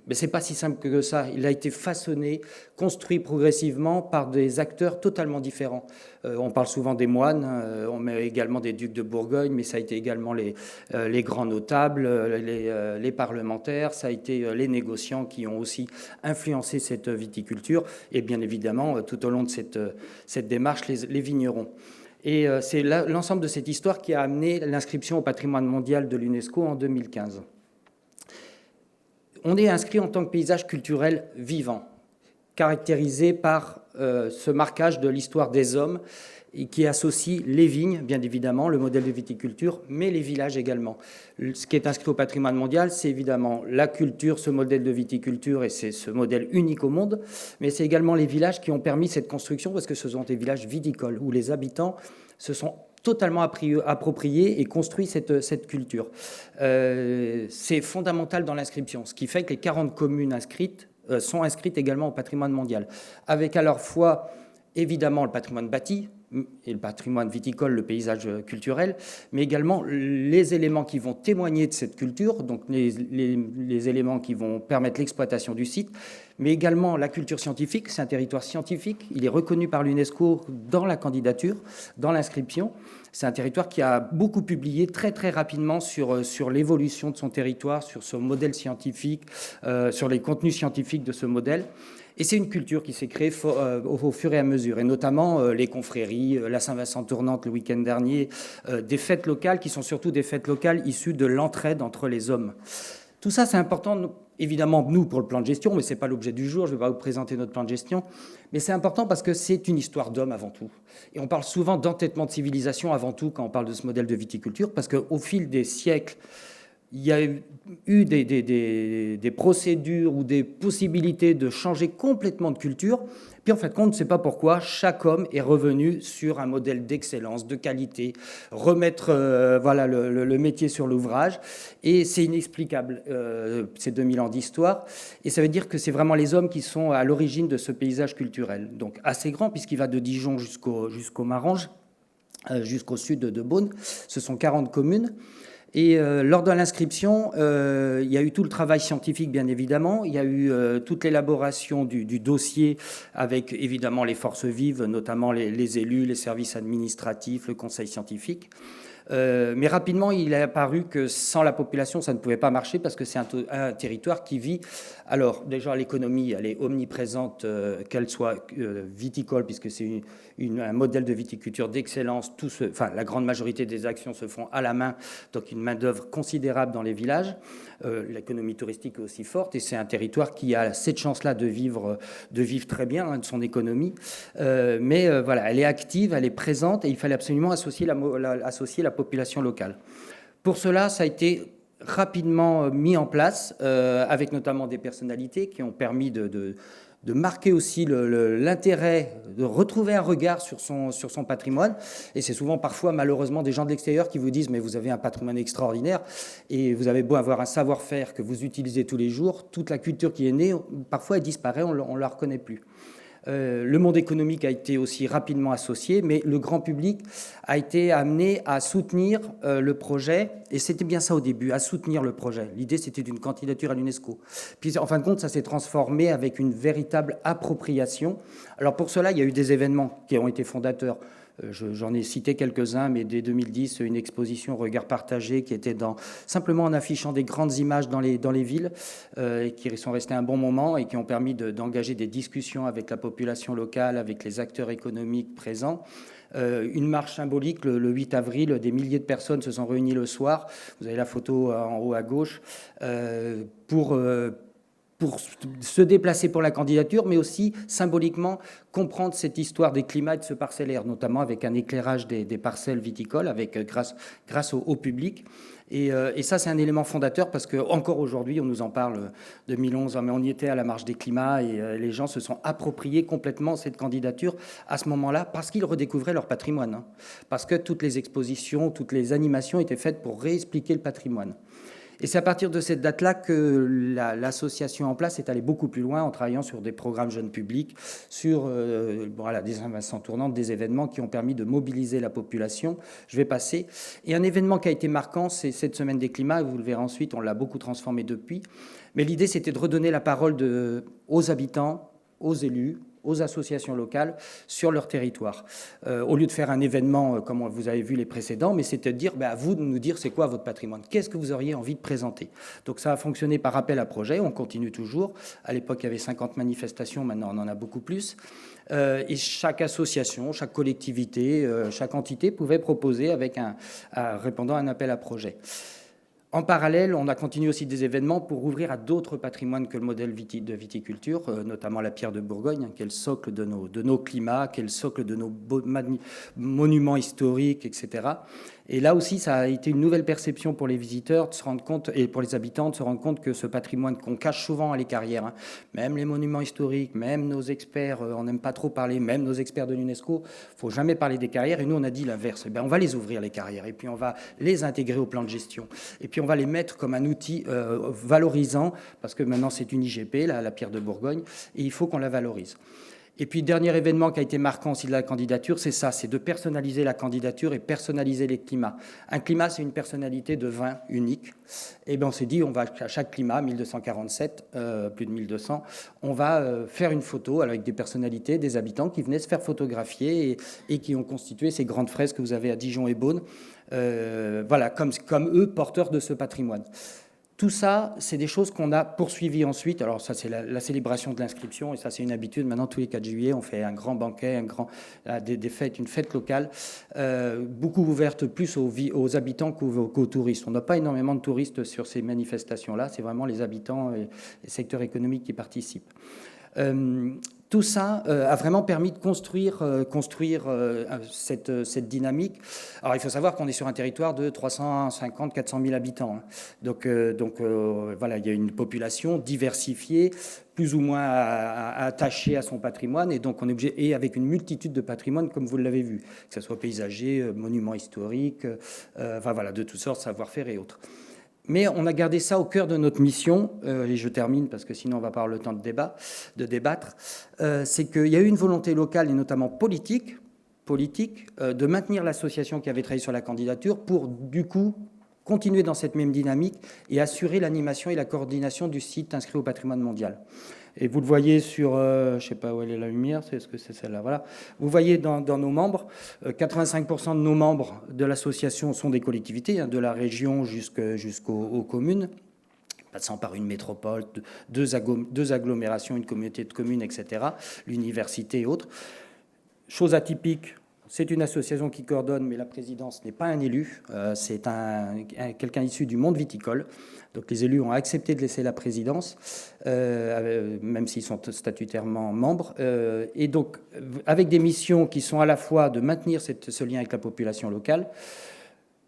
mais ce n'est pas si simple que ça. Il a été façonné, construit progressivement par des acteurs totalement différents. On parle souvent des moines, on met également des ducs de Bourgogne, mais ça a été également les grands notables, les parlementaires, ça a été les négociants qui ont aussi influencé cette viticulture, et bien évidemment, tout au long de cette démarche, les vignerons. Et c'est l'ensemble de cette histoire qui a amené l'inscription au patrimoine mondial de l'UNESCO en 2015. on est inscrit en tant que paysage culturel vivant, caractérisé par ce marquage de l'histoire des hommes et qui associe les vignes, bien évidemment, le modèle de viticulture, mais les villages également. Ce qui est inscrit au patrimoine mondial, c'est évidemment la culture, ce modèle de viticulture, et c'est ce modèle unique au monde, mais c'est également les villages qui ont permis cette construction, parce que ce sont des villages viticoles, où les habitants se sont totalement appropriés et construit cette culture. C'est fondamental dans l'inscription, ce qui fait que les 40 communes inscrites sont inscrites également au patrimoine mondial, avec à la fois évidemment le patrimoine bâti et le patrimoine viticole, le paysage culturel, mais également les éléments qui vont témoigner de cette culture, donc les éléments qui vont permettre l'exploitation du site, mais également la culture scientifique. C'est un territoire scientifique, il est reconnu par l'UNESCO dans la candidature, dans l'inscription. C'est un territoire qui a beaucoup publié très très rapidement sur l'évolution de son territoire, sur son modèle scientifique, sur les contenus scientifiques de ce modèle. Et c'est une culture qui s'est créée au fur et à mesure, et notamment les confréries, la Saint-Vincent tournante le week-end dernier, des fêtes locales qui sont surtout des fêtes locales issues de l'entraide entre les hommes. Tout ça, c'est important, évidemment, nous, pour le plan de gestion, mais ce n'est pas l'objet du jour, je ne vais pas vous présenter notre plan de gestion, mais c'est important parce que c'est une histoire d'homme avant tout. Et on parle souvent d'entêtement de civilisation avant tout quand on parle de ce modèle de viticulture, parce qu'au fil des siècles, il y a eu des procédures ou des possibilités de changer complètement de culture. Puis en fait, on ne sait pas pourquoi, chaque homme est revenu sur un modèle d'excellence, de qualité, remettre le métier sur l'ouvrage. Et c'est inexplicable, ces 2000 ans d'histoire. Et ça veut dire que c'est vraiment les hommes qui sont à l'origine de ce paysage culturel. Donc assez grand, puisqu'il va de Dijon jusqu'au Marange, jusqu'au sud de Beaune. Ce sont 40 communes. Et lors de l'inscription, il y a eu tout le travail scientifique, bien évidemment. Il y a eu toute l'élaboration du dossier avec, évidemment, les forces vives, notamment les élus, les services administratifs, le conseil scientifique. Mais rapidement, il est apparu que sans la population, ça ne pouvait pas marcher parce que c'est un territoire qui vit. Alors, déjà, l'économie, elle est omniprésente, qu'elle soit viticole, puisque c'est un modèle de viticulture d'excellence. La grande majorité des actions se font à la main, donc une main-d'œuvre considérable dans les villages. L'économie touristique est aussi forte et c'est un territoire qui a cette chance-là de vivre très bien de son économie. Mais voilà, elle est active, elle est présente et il fallait absolument associer la population locale. Pour cela, ça a été rapidement mis en place, avec notamment des personnalités qui ont permis de marquer aussi l'intérêt de retrouver un regard sur son patrimoine. Et c'est souvent parfois malheureusement des gens de l'extérieur qui vous disent mais vous avez un patrimoine extraordinaire et vous avez beau avoir un savoir-faire que vous utilisez tous les jours, toute la culture qui est née, parfois elle disparaît, on ne la reconnaît plus. Le monde économique a été aussi rapidement associé, mais le grand public a été amené à soutenir le projet, et c'était bien ça au début, à soutenir le projet. L'idée, c'était d'une candidature à l'UNESCO. Puis, en fin de compte, ça s'est transformé avec une véritable appropriation. Alors, pour cela, il y a eu des événements qui ont été fondateurs. J'en ai cité quelques-uns, mais dès 2010, une exposition Regard partagé qui était simplement en affichant des grandes images dans les villes, et qui sont restées un bon moment et qui ont permis d'engager des discussions avec la population locale, avec les acteurs économiques présents. Une marche symbolique le 8 avril, des milliers de personnes se sont réunies le soir. Vous avez la photo en haut à gauche, pour se déplacer pour la candidature, mais aussi symboliquement comprendre cette histoire des climats et de ce parcellaire, notamment avec un éclairage des parcelles viticoles grâce au public. Et ça, c'est un élément fondateur parce qu'encore aujourd'hui, on nous en parle 2011, mais on y était à la marche des climats et les gens se sont appropriés complètement cette candidature à ce moment-là parce qu'ils redécouvraient leur patrimoine. Parce que toutes les expositions, toutes les animations étaient faites pour réexpliquer le patrimoine. Et c'est à partir de cette date-là que l'association en place est allée beaucoup plus loin en travaillant sur des programmes jeunes publics, sur des Saint-Vincent tournantes, des événements qui ont permis de mobiliser la population. Je vais passer. Et un événement qui a été marquant, c'est cette semaine des climats. Vous le verrez ensuite, on l'a beaucoup transformé depuis. Mais l'idée, c'était de redonner la parole aux habitants, aux élus, aux associations locales sur leur territoire. Au lieu de faire un événement comme vous avez vu les précédents, mais c'était de dire, à vous de nous dire c'est quoi votre patrimoine, qu'est-ce que vous auriez envie de présenter. Donc ça a fonctionné par appel à projet, on continue toujours. À l'époque, il y avait 50 manifestations, maintenant on en a beaucoup plus. Et chaque association, chaque collectivité, chaque entité pouvait proposer répondant à un appel à projet. En parallèle, on a continué aussi des événements pour ouvrir à d'autres patrimoines que le modèle de viticulture, notamment la pierre de Bourgogne, qui est le socle de nos climats, qui est le socle de nos monuments historiques, etc. Et là aussi, ça a été une nouvelle perception pour les visiteurs de se rendre compte, et pour les habitants, de se rendre compte que ce patrimoine qu'on cache souvent à les carrières, même les monuments historiques, même nos experts, on n'aime pas trop parler, même nos experts de l'UNESCO, il ne faut jamais parler des carrières. Et nous, on a dit l'inverse. Eh bien, on va les ouvrir, les carrières, et puis on va les intégrer au plan de gestion. Et puis on va les mettre comme un outil valorisant, parce que maintenant c'est une IGP, la pierre de Bourgogne, et il faut qu'on la valorise. Et puis, dernier événement qui a été marquant aussi de la candidature, c'est ça, c'est de personnaliser la candidature et personnaliser les climats. Un climat, c'est une personnalité de vin unique. Et bien, on s'est dit, on va à chaque climat, 1247, plus de 1200, on va faire une photo avec des personnalités, des habitants qui venaient se faire photographier et qui ont constitué ces grandes fresques que vous avez à Dijon et Beaune, voilà, comme eux, porteurs de ce patrimoine. Tout ça, c'est des choses qu'on a poursuivies ensuite. Alors ça, c'est la célébration de l'inscription, et ça, c'est une habitude. Maintenant, tous les 4 juillet, on fait un grand banquet, des fêtes, une fête locale, beaucoup ouverte plus aux habitants qu'aux touristes. On n'a pas énormément de touristes sur ces manifestations-là. C'est vraiment les habitants et les secteurs économiques qui participent. Tout ça a vraiment permis de construire cette dynamique. Alors, il faut savoir qu'on est sur un territoire de 350-400 000 habitants. Donc, voilà, il y a une population diversifiée, plus ou moins attachée à son patrimoine, et donc on est obligé, et avec une multitude de patrimoines, comme vous l'avez vu, que ce soit paysager, monuments historiques, enfin voilà, de toutes sortes, savoir-faire et autres. Mais on a gardé ça au cœur de notre mission, et je termine parce que sinon on va pas avoir le temps de débattre, c'est qu'il y a eu une volonté locale et notamment politique, de maintenir l'association qui avait travaillé sur la candidature pour, du coup, continuer dans cette même dynamique et assurer l'animation et la coordination du site inscrit au patrimoine mondial. Et vous le voyez sur, je ne sais pas où elle est la lumière, est-ce que c'est celle-là, voilà. Vous voyez dans nos membres, 85% de nos membres de l'association sont des collectivités, de la région jusqu'aux communes, passant par une métropole, deux agglomérations, une communauté de communes, etc., l'université et autres. Chose atypique, c'est une association qui coordonne, mais la présidence n'est pas un élu, c'est quelqu'un issu du monde viticole. Donc les élus ont accepté de laisser la présidence, même s'ils sont statutairement membres. Et donc, avec des missions qui sont à la fois de maintenir ce lien avec la population locale,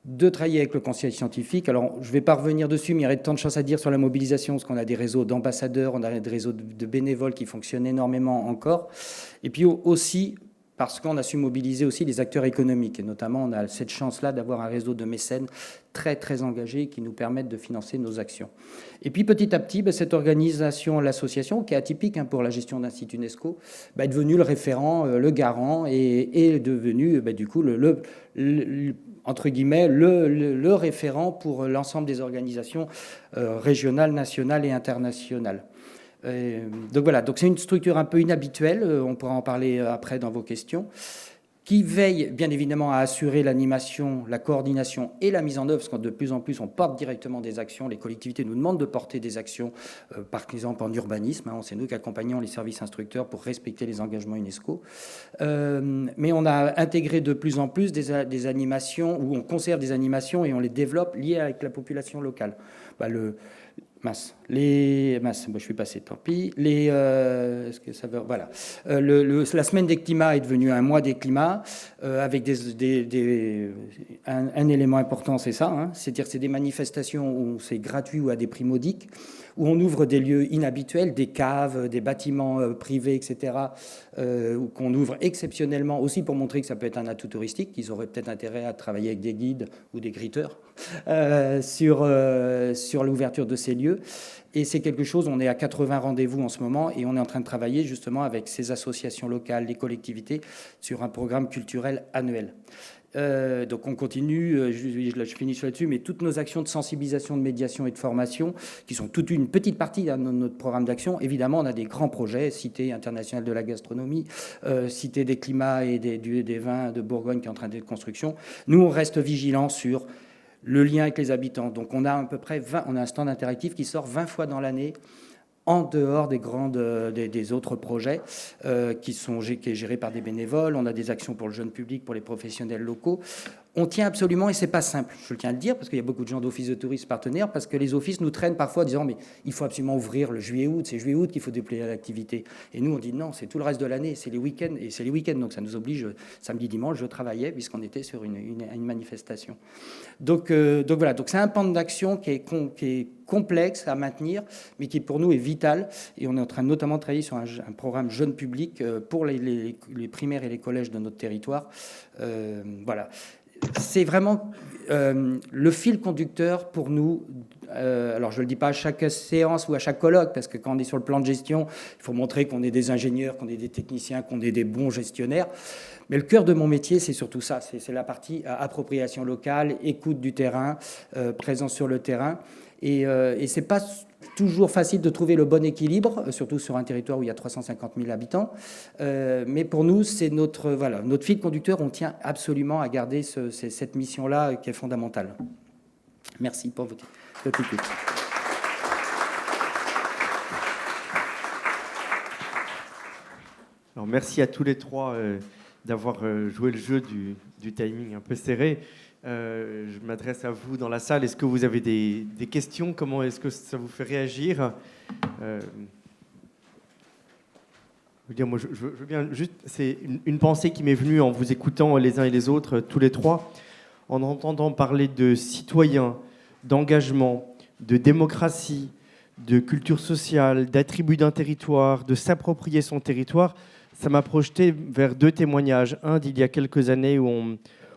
de travailler avec le conseil scientifique. Alors, je ne vais pas revenir dessus, mais il y aurait tant de choses à dire sur la mobilisation, parce qu'on a des réseaux d'ambassadeurs, on a des réseaux de bénévoles qui fonctionnent énormément encore. Et puis aussi, parce qu'on a su mobiliser aussi les acteurs économiques. Et notamment, on a cette chance-là d'avoir un réseau de mécènes très, très engagés qui nous permettent de financer nos actions. Et puis, petit à petit, cette organisation, l'association, qui est atypique pour la gestion d'un site UNESCO, est devenue le référent, le garant, et est devenue, du coup, entre guillemets, le référent pour l'ensemble des organisations régionales, nationales et internationales. Donc voilà, donc c'est une structure un peu inhabituelle, on pourra en parler après dans vos questions, qui veille bien évidemment à assurer l'animation, la coordination et la mise en œuvre, parce que de plus en plus on porte directement des actions, les collectivités nous demandent de porter des actions, par exemple en urbanisme, c'est nous qui accompagnons les services instructeurs pour respecter les engagements UNESCO, mais on a intégré de plus en plus des animations, où on conserve des animations et on les développe liées avec la population locale. Je suis passé, tant pis. Est-ce que ça veut, voilà. La semaine des climats est devenue un mois des climats, avec un élément important, c'est ça. C'est-à-dire c'est des manifestations où c'est gratuit ou à des prix modiques, où on ouvre des lieux inhabituels, des caves, des bâtiments privés, etc., qu'on ouvre exceptionnellement aussi pour montrer que ça peut être un atout touristique, qu'ils auraient peut-être intérêt à travailler avec des guides ou des gritteurs sur l'ouverture de ces lieux. Et c'est quelque chose, on est à 80 rendez-vous en ce moment et on est en train de travailler justement avec ces associations locales, les collectivités, sur un programme culturel annuel. Donc on continue, je finis là-dessus, mais toutes nos actions de sensibilisation, de médiation et de formation, qui sont toute une petite partie de notre programme d'action, évidemment on a des grands projets, Cité internationale de la gastronomie, Cité des climats et des vins de Bourgogne qui est en train d'être construction. Nous on reste vigilants sur le lien avec les habitants. Donc on a à peu près 20, on a un stand interactif qui sort 20 fois dans l'année, en dehors des autres projets qui est géré par des bénévoles. On a des actions pour le jeune public, pour les professionnels locaux. On tient absolument, et c'est pas simple, je tiens à le dire, parce qu'il y a beaucoup de gens d'office de tourisme partenaires, parce que les offices nous traînent parfois en disant mais il faut absolument ouvrir le juillet-août, c'est juillet-août qu'il faut déployer l'activité. Et nous on dit non, c'est tout le reste de l'année, c'est les week-ends, et c'est les week-ends, donc ça nous oblige, samedi, dimanche, je travaillais puisqu'on était sur une manifestation. Donc voilà, donc c'est un plan d'action qui est complexe à maintenir, mais qui pour nous est vital, et on est en train notamment de travailler sur un programme jeune public pour les primaires et les collèges de notre territoire. Voilà. C'est vraiment le fil conducteur pour nous. Alors, je ne le dis pas à chaque séance ou à chaque colloque, parce que quand on est sur le plan de gestion, il faut montrer qu'on est des ingénieurs, qu'on est des techniciens, qu'on est des bons gestionnaires. Mais le cœur de mon métier, c'est surtout ça. C'est la partie appropriation locale, écoute du terrain, présence sur le terrain. Et ce n'est pas toujours facile de trouver le bon équilibre, surtout sur un territoire où il y a 350 000 habitants. Mais pour nous, c'est notre fil conducteur. On tient absolument à garder cette mission-là qui est fondamentale. Merci pour votre écoute. Alors, merci à tous les trois d'avoir joué le jeu du timing un peu serré. Je m'adresse à vous dans la salle. Est-ce que vous avez des questions? Comment est-ce que ça vous fait réagir? Moi, je veux bien juste... C'est une pensée qui m'est venue en vous écoutant les uns et les autres, tous les trois, en entendant parler de citoyens, d'engagement, de démocratie, de culture sociale, d'attribut d'un territoire, de s'approprier son territoire. Ça m'a projeté vers deux témoignages. Un d'il y a quelques années où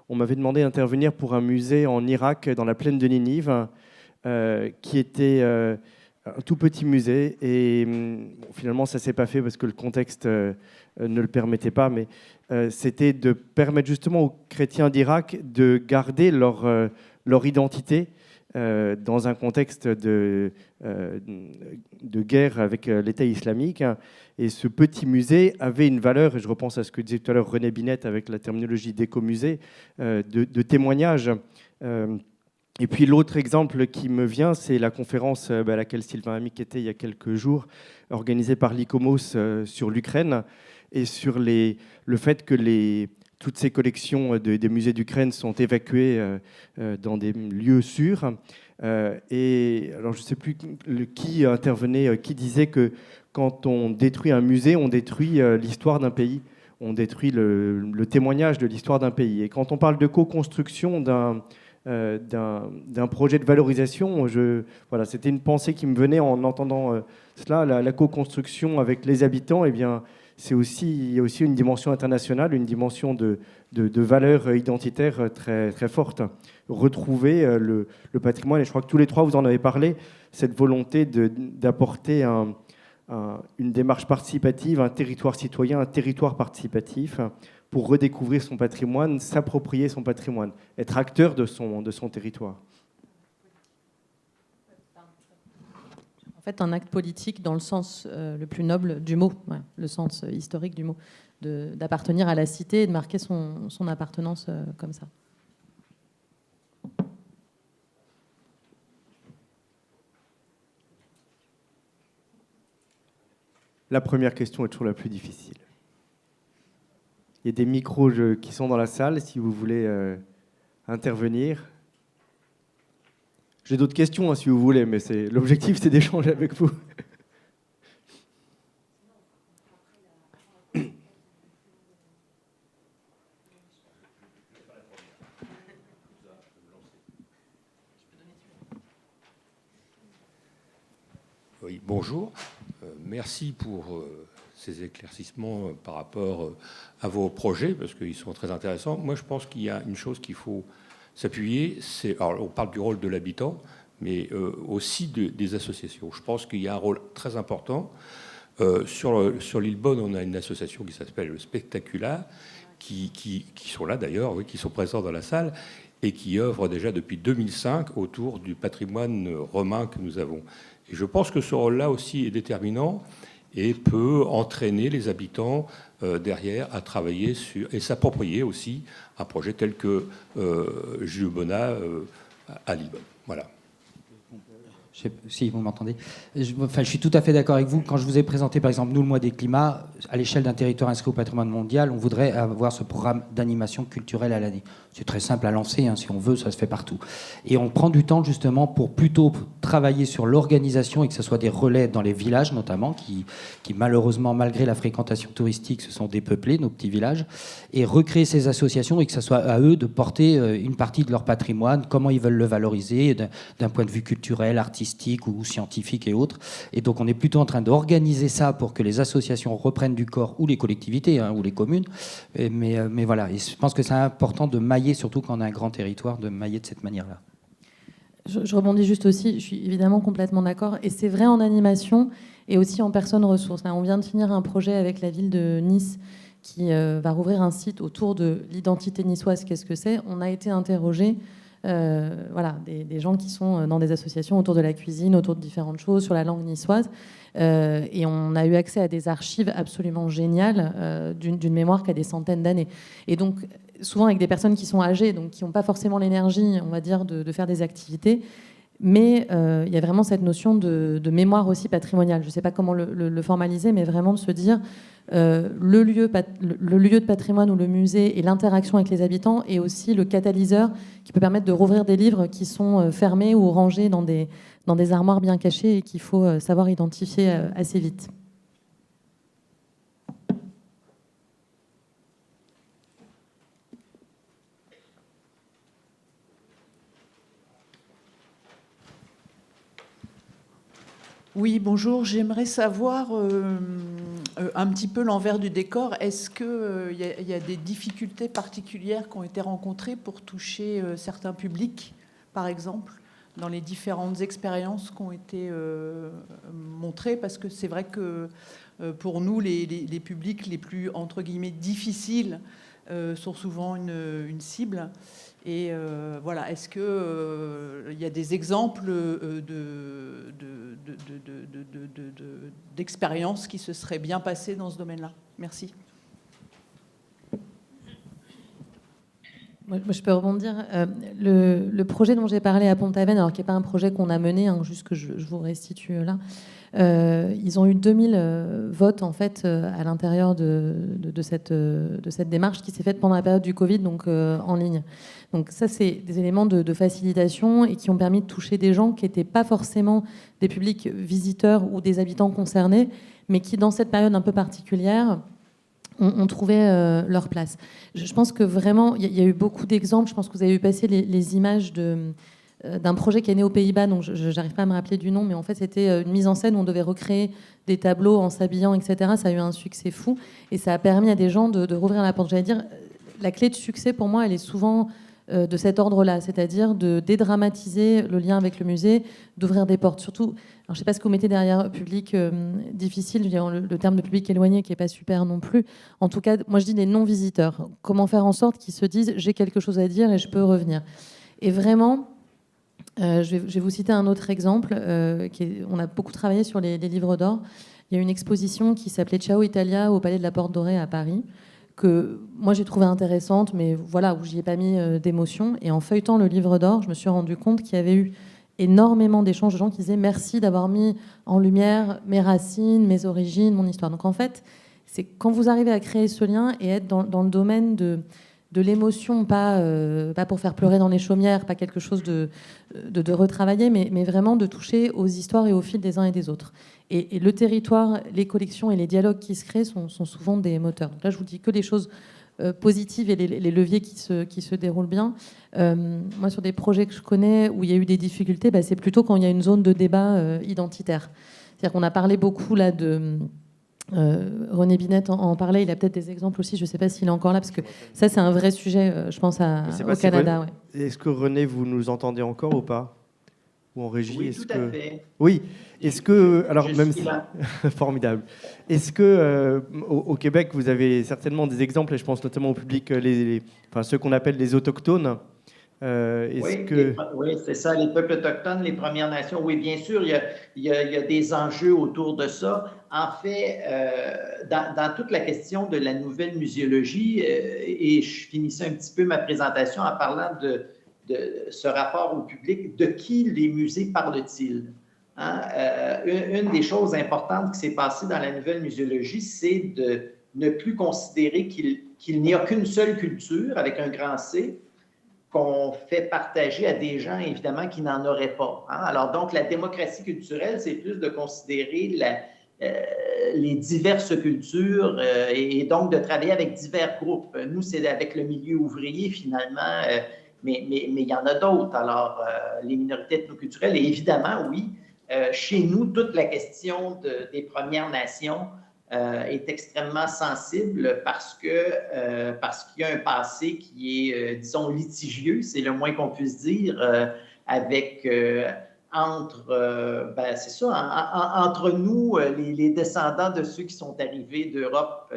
on m'avait demandé d'intervenir pour un musée en Irak, dans la plaine de Ninive, qui était un tout petit musée. Et finalement, ça ne s'est pas fait parce que le contexte ne le permettait pas. Mais c'était de permettre justement aux chrétiens d'Irak de garder leur identité dans un contexte de guerre avec l'État islamique. Et ce petit musée avait une valeur, et je repense à ce que disait tout à l'heure René Binette avec la terminologie d'écomusée, de témoignage. Et puis l'autre exemple qui me vient, c'est la conférence à laquelle Sylvain Amic était il y a quelques jours, organisée par l'ICOMOS sur l'Ukraine, et sur le fait que toutes ces collections des musées d'Ukraine sont évacuées dans des lieux sûrs. Et alors je ne sais plus qui intervenait, qui disait que quand on détruit un musée, on détruit l'histoire d'un pays, on détruit le témoignage de l'histoire d'un pays. Et quand on parle de co-construction d'un projet de valorisation, voilà, c'était une pensée qui me venait en entendant cela, la co-construction avec les habitants. Eh bien, il y a aussi une dimension internationale, une dimension de valeur identitaire très, très forte. Retrouver le patrimoine, et je crois que tous les trois, vous en avez parlé, cette volonté d'apporter une démarche participative, un territoire citoyen, un territoire participatif, pour redécouvrir son patrimoine, s'approprier son patrimoine, être acteur de son territoire. En fait, un acte politique dans le sens le plus noble du mot, ouais, le sens historique du mot, d'appartenir à la cité et de marquer son appartenance comme ça. La première question est toujours la plus difficile. Il y a des micros qui sont dans la salle, si vous voulez intervenir. J'ai d'autres questions, si vous voulez, mais l'objectif, c'est d'échanger avec vous. Oui, bonjour. Merci pour ces éclaircissements par rapport à vos projets, parce qu'ils sont très intéressants. Moi, je pense qu'il y a une chose qu'il faut s'appuyer, alors on parle du rôle de l'habitant, mais aussi des associations. Je pense qu'il y a un rôle très important. Sur l'île Bonne, on a une association qui s'appelle le Spectacula, qui sont là d'ailleurs, oui, qui sont présents dans la salle, et qui œuvrent déjà depuis 2005 autour du patrimoine romain que nous avons. Et je pense que ce rôle-là aussi est déterminant et peut entraîner les habitants derrière à travailler sur et s'approprier aussi un projet tel que Jules Bonnat à Lisbonne. Voilà. Je sais, si vous m'entendez. Je suis tout à fait d'accord avec vous. Quand je vous ai présenté, par exemple, nous, le mois des climats, à l'échelle d'un territoire inscrit au patrimoine mondial, on voudrait avoir ce programme d'animation culturelle à l'année. C'est très simple à lancer, hein, si on veut, ça se fait partout. Et on prend du temps, justement, pour plutôt travailler sur l'organisation et que ce soit des relais dans les villages, notamment, qui malheureusement, malgré la fréquentation touristique, se sont dépeuplés, nos petits villages, et recréer ces associations et que ce soit à eux de porter une partie de leur patrimoine, comment ils veulent le valoriser, d'un point de vue culturel, artistique, ou scientifiques et autres. Et donc on est plutôt en train d'organiser ça pour que les associations reprennent du corps, ou les collectivités, hein, ou les communes. Mais voilà, et je pense que c'est important de mailler, surtout quand on a un grand territoire, de mailler de cette manière-là. Je rebondis juste aussi, je suis évidemment complètement d'accord. Et c'est vrai en animation et aussi en personnes ressources. Là, on vient de finir un projet avec la ville de Nice qui va rouvrir un site autour de l'identité niçoise. Qu'est-ce que c'est ? On a été interrogés. Voilà, des gens qui sont dans des associations autour de la cuisine, autour de différentes choses, sur la langue niçoise. Et on a eu accès à des archives absolument géniales d'une mémoire qui a des centaines d'années. Et donc, souvent avec des personnes qui sont âgées, donc qui n'ont pas forcément l'énergie, on va dire, de faire des activités. Mais il y a vraiment cette notion de mémoire aussi patrimoniale. Je ne sais pas comment le formaliser, mais vraiment de se dire le lieu de patrimoine ou le musée et l'interaction avec les habitants est aussi le catalyseur qui peut permettre de rouvrir des livres qui sont fermés ou rangés dans des armoires bien cachées et qu'il faut savoir identifier assez vite. Oui, bonjour. J'aimerais savoir un petit peu l'envers du décor. Est-ce qu'il y a des difficultés particulières qui ont été rencontrées pour toucher certains publics, par exemple, dans les différentes expériences qui ont été montrées? Parce que c'est vrai que pour nous, les publics les plus, entre guillemets, difficiles sont souvent une cible. Et voilà, est-ce qu'il y a des exemples d'expériences qui se seraient bien passées dans ce domaine-là? Merci. Moi, je peux rebondir. Le projet dont j'ai parlé à Pont-Aven, alors qui n'est pas un projet qu'on a mené, hein, juste que je vous restitue là, ils ont eu 2000 votes en fait à l'intérieur de cette démarche qui s'est faite pendant la période du Covid, donc en ligne. Donc ça, c'est des éléments de facilitation et qui ont permis de toucher des gens qui n'étaient pas forcément des publics visiteurs ou des habitants concernés, mais qui, dans cette période un peu particulière, ont trouvé leur place. Je pense que vraiment, il y a eu beaucoup d'exemples. Je pense que vous avez vu passer les images d'un projet qui est né aux Pays-Bas, donc je n'arrive pas à me rappeler du nom, mais en fait, c'était une mise en scène où on devait recréer des tableaux en s'habillant, etc. Ça a eu un succès fou, et ça a permis à des gens de rouvrir la porte. J'allais dire, la clé de succès, pour moi, elle est souvent de cet ordre-là, c'est-à-dire de dédramatiser le lien avec le musée, d'ouvrir des portes. Surtout, alors, je ne sais pas ce que vous mettez derrière public difficile, je veux dire, le terme de public éloigné qui n'est pas super non plus. En tout cas, moi je dis des non-visiteurs. Comment faire en sorte qu'ils se disent « j'ai quelque chose à dire et je peux revenir ». Et vraiment, je vais vous citer un autre exemple. On a beaucoup travaillé sur les livres d'or. Il y a une exposition qui s'appelait Ciao Italia au Palais de la Porte Dorée à Paris, que moi j'ai trouvé intéressante, mais voilà, où j'y ai pas mis d'émotion. Et en feuilletant le livre d'or, je me suis rendu compte qu'il y avait eu énormément d'échanges de gens qui disaient merci d'avoir mis en lumière mes racines, mes origines, mon histoire. Donc en fait, c'est quand vous arrivez à créer ce lien et être dans le domaine de l'émotion, pas pour faire pleurer dans les chaumières, pas quelque chose de retravaillé, mais vraiment de toucher aux histoires et aux fils des uns et des autres. Et le territoire, les collections et les dialogues qui se créent sont souvent des moteurs. Donc là, je vous dis que des choses positives et les leviers qui se déroulent bien. Moi, sur des projets que je connais où il y a eu des difficultés, c'est plutôt quand il y a une zone de débat identitaire. C'est-à-dire qu'on a parlé beaucoup là de... René Binet en parlait, il a peut-être des exemples aussi, je ne sais pas s'il est encore là, parce que ça c'est un vrai sujet, je pense, au Canada. Ouais. Est-ce que René, vous nous entendez encore ou pas? Ou en régie? Oui, tout à fait. Oui, est-ce que... Alors, je même suis là. Formidable. Est-ce que au Québec, vous avez certainement des exemples, et je pense notamment au public, ceux qu'on appelle les autochtones? Oui, c'est ça, les peuples autochtones, les Premières Nations. Oui, bien sûr, il y a des enjeux autour de ça. En fait, dans toute la question de la nouvelle muséologie, et je finissais un petit peu ma présentation en parlant de ce rapport au public, de qui les musées parlent-ils? hein, une des choses importantes qui s'est passée dans la nouvelle muséologie, c'est de ne plus considérer qu'il n'y a qu'une seule culture, avec un grand C, qu'on fait partager à des gens, évidemment, qui n'en auraient pas. Hein? Alors, donc, la démocratie culturelle, c'est plus de considérer les diverses cultures et donc de travailler avec divers groupes. Nous, c'est avec le milieu ouvrier, finalement, mais il y en a d'autres. Alors, les minorités ethnoculturelles, et évidemment, oui, chez nous, toute la question des Premières Nations est extrêmement sensible parce qu'il y a un passé qui est, disons, litigieux, c'est le moins qu'on puisse dire, avec c'est ça, entre nous, les descendants de ceux qui sont arrivés d'Europe,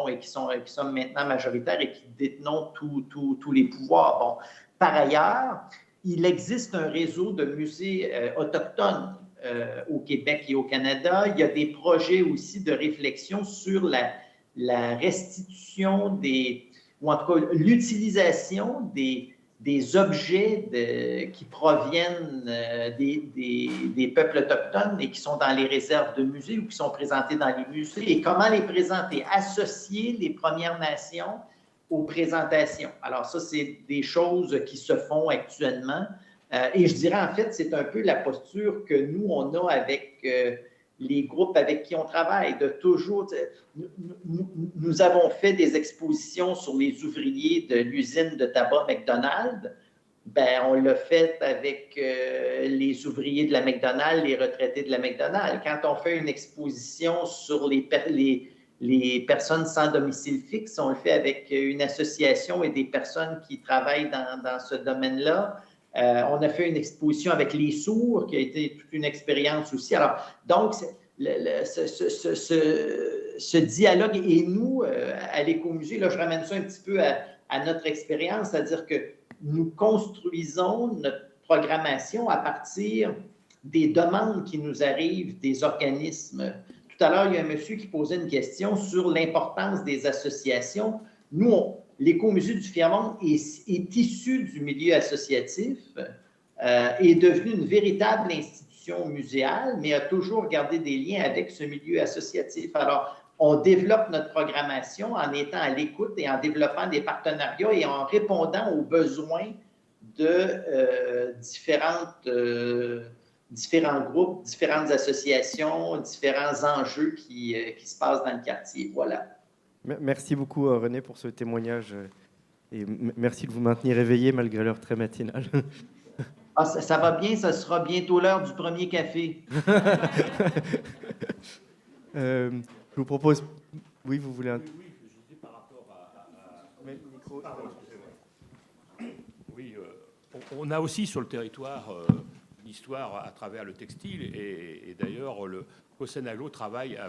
et qui sont maintenant majoritaires et qui détenons tous les pouvoirs. Bon, par ailleurs, il existe un réseau de musées autochtones au Québec et au Canada. Il y a des projets aussi de réflexion sur la restitution ou en tout cas l'utilisation des objets qui proviennent des peuples autochtones et qui sont dans les réserves de musées ou qui sont présentés dans les musées et comment les présenter, associer les Premières Nations aux présentations. Alors ça, c'est des choses qui se font actuellement. Et je dirais, en fait, c'est un peu la posture que nous, on a avec les groupes avec qui on travaille, de toujours... Nous avons fait des expositions sur les ouvriers de l'usine de tabac McDonald's. On l'a fait avec les ouvriers de la McDonald's, les retraités de la McDonald's. Quand on fait une exposition sur les personnes sans domicile fixe, on le fait avec une association et des personnes qui travaillent dans ce domaine-là. On a fait une exposition avec les sourds, qui a été toute une expérience aussi. Alors, donc, ce dialogue, et nous, à l'Écomusée, là, je ramène ça un petit peu à notre expérience, c'est-à-dire que nous construisons notre programmation à partir des demandes qui nous arrivent des organismes. Tout à l'heure, il y a un monsieur qui posait une question sur l'importance des associations. Nous, l'Écomusée du Fier-Monde est issu du milieu associatif, est devenu une véritable institution muséale, mais a toujours gardé des liens avec ce milieu associatif. Alors, on développe notre programmation en étant à l'écoute et en développant des partenariats et en répondant aux besoins de différents groupes, différentes associations, différents enjeux qui se passent dans le quartier. Voilà. Merci beaucoup, René, pour ce témoignage. Et merci de vous maintenir éveillé malgré l'heure très matinale. Ah, ça va bien, ça sera bientôt l'heure du premier café. Je vous propose... Oui, vous voulez... Oui, je disais par rapport Oui, on a aussi sur le territoire l'histoire à travers le textile et d'ailleurs, le COSENAGLO travaille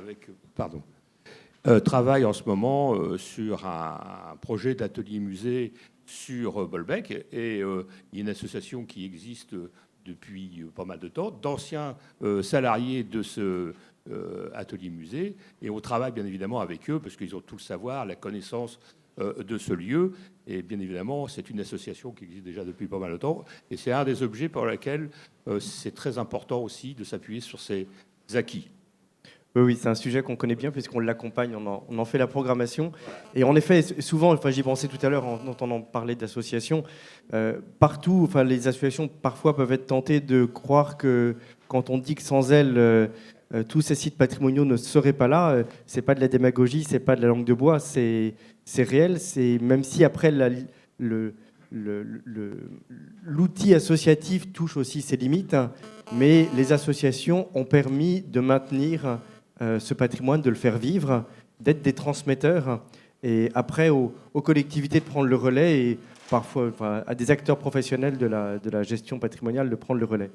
travaille en ce moment sur un projet d'atelier-musée sur Bolbec. Et il y a une association qui existe depuis pas mal de temps, d'anciens salariés de ce atelier-musée. Et on travaille bien évidemment avec eux parce qu'ils ont tout le savoir, la connaissance de ce lieu. Et bien évidemment, c'est une association qui existe déjà depuis pas mal de temps. Et c'est un des objets pour lesquels c'est très important aussi de s'appuyer sur ces acquis. Oui, c'est un sujet qu'on connaît bien puisqu'on l'accompagne, on en fait la programmation. Et en effet, souvent, j'y pensais tout à l'heure en entendant parler d'associations, partout, les associations parfois peuvent être tentées de croire que quand on dit que sans elles, tous ces sites patrimoniaux ne seraient pas là, c'est pas de la démagogie, c'est pas de la langue de bois, c'est réel, même si après l'outil associatif touche aussi ses limites, mais les associations ont permis de maintenir ce patrimoine, de le faire vivre, d'être des transmetteurs, et après aux collectivités de prendre le relais, et parfois à des acteurs professionnels de la gestion patrimoniale de prendre le relais.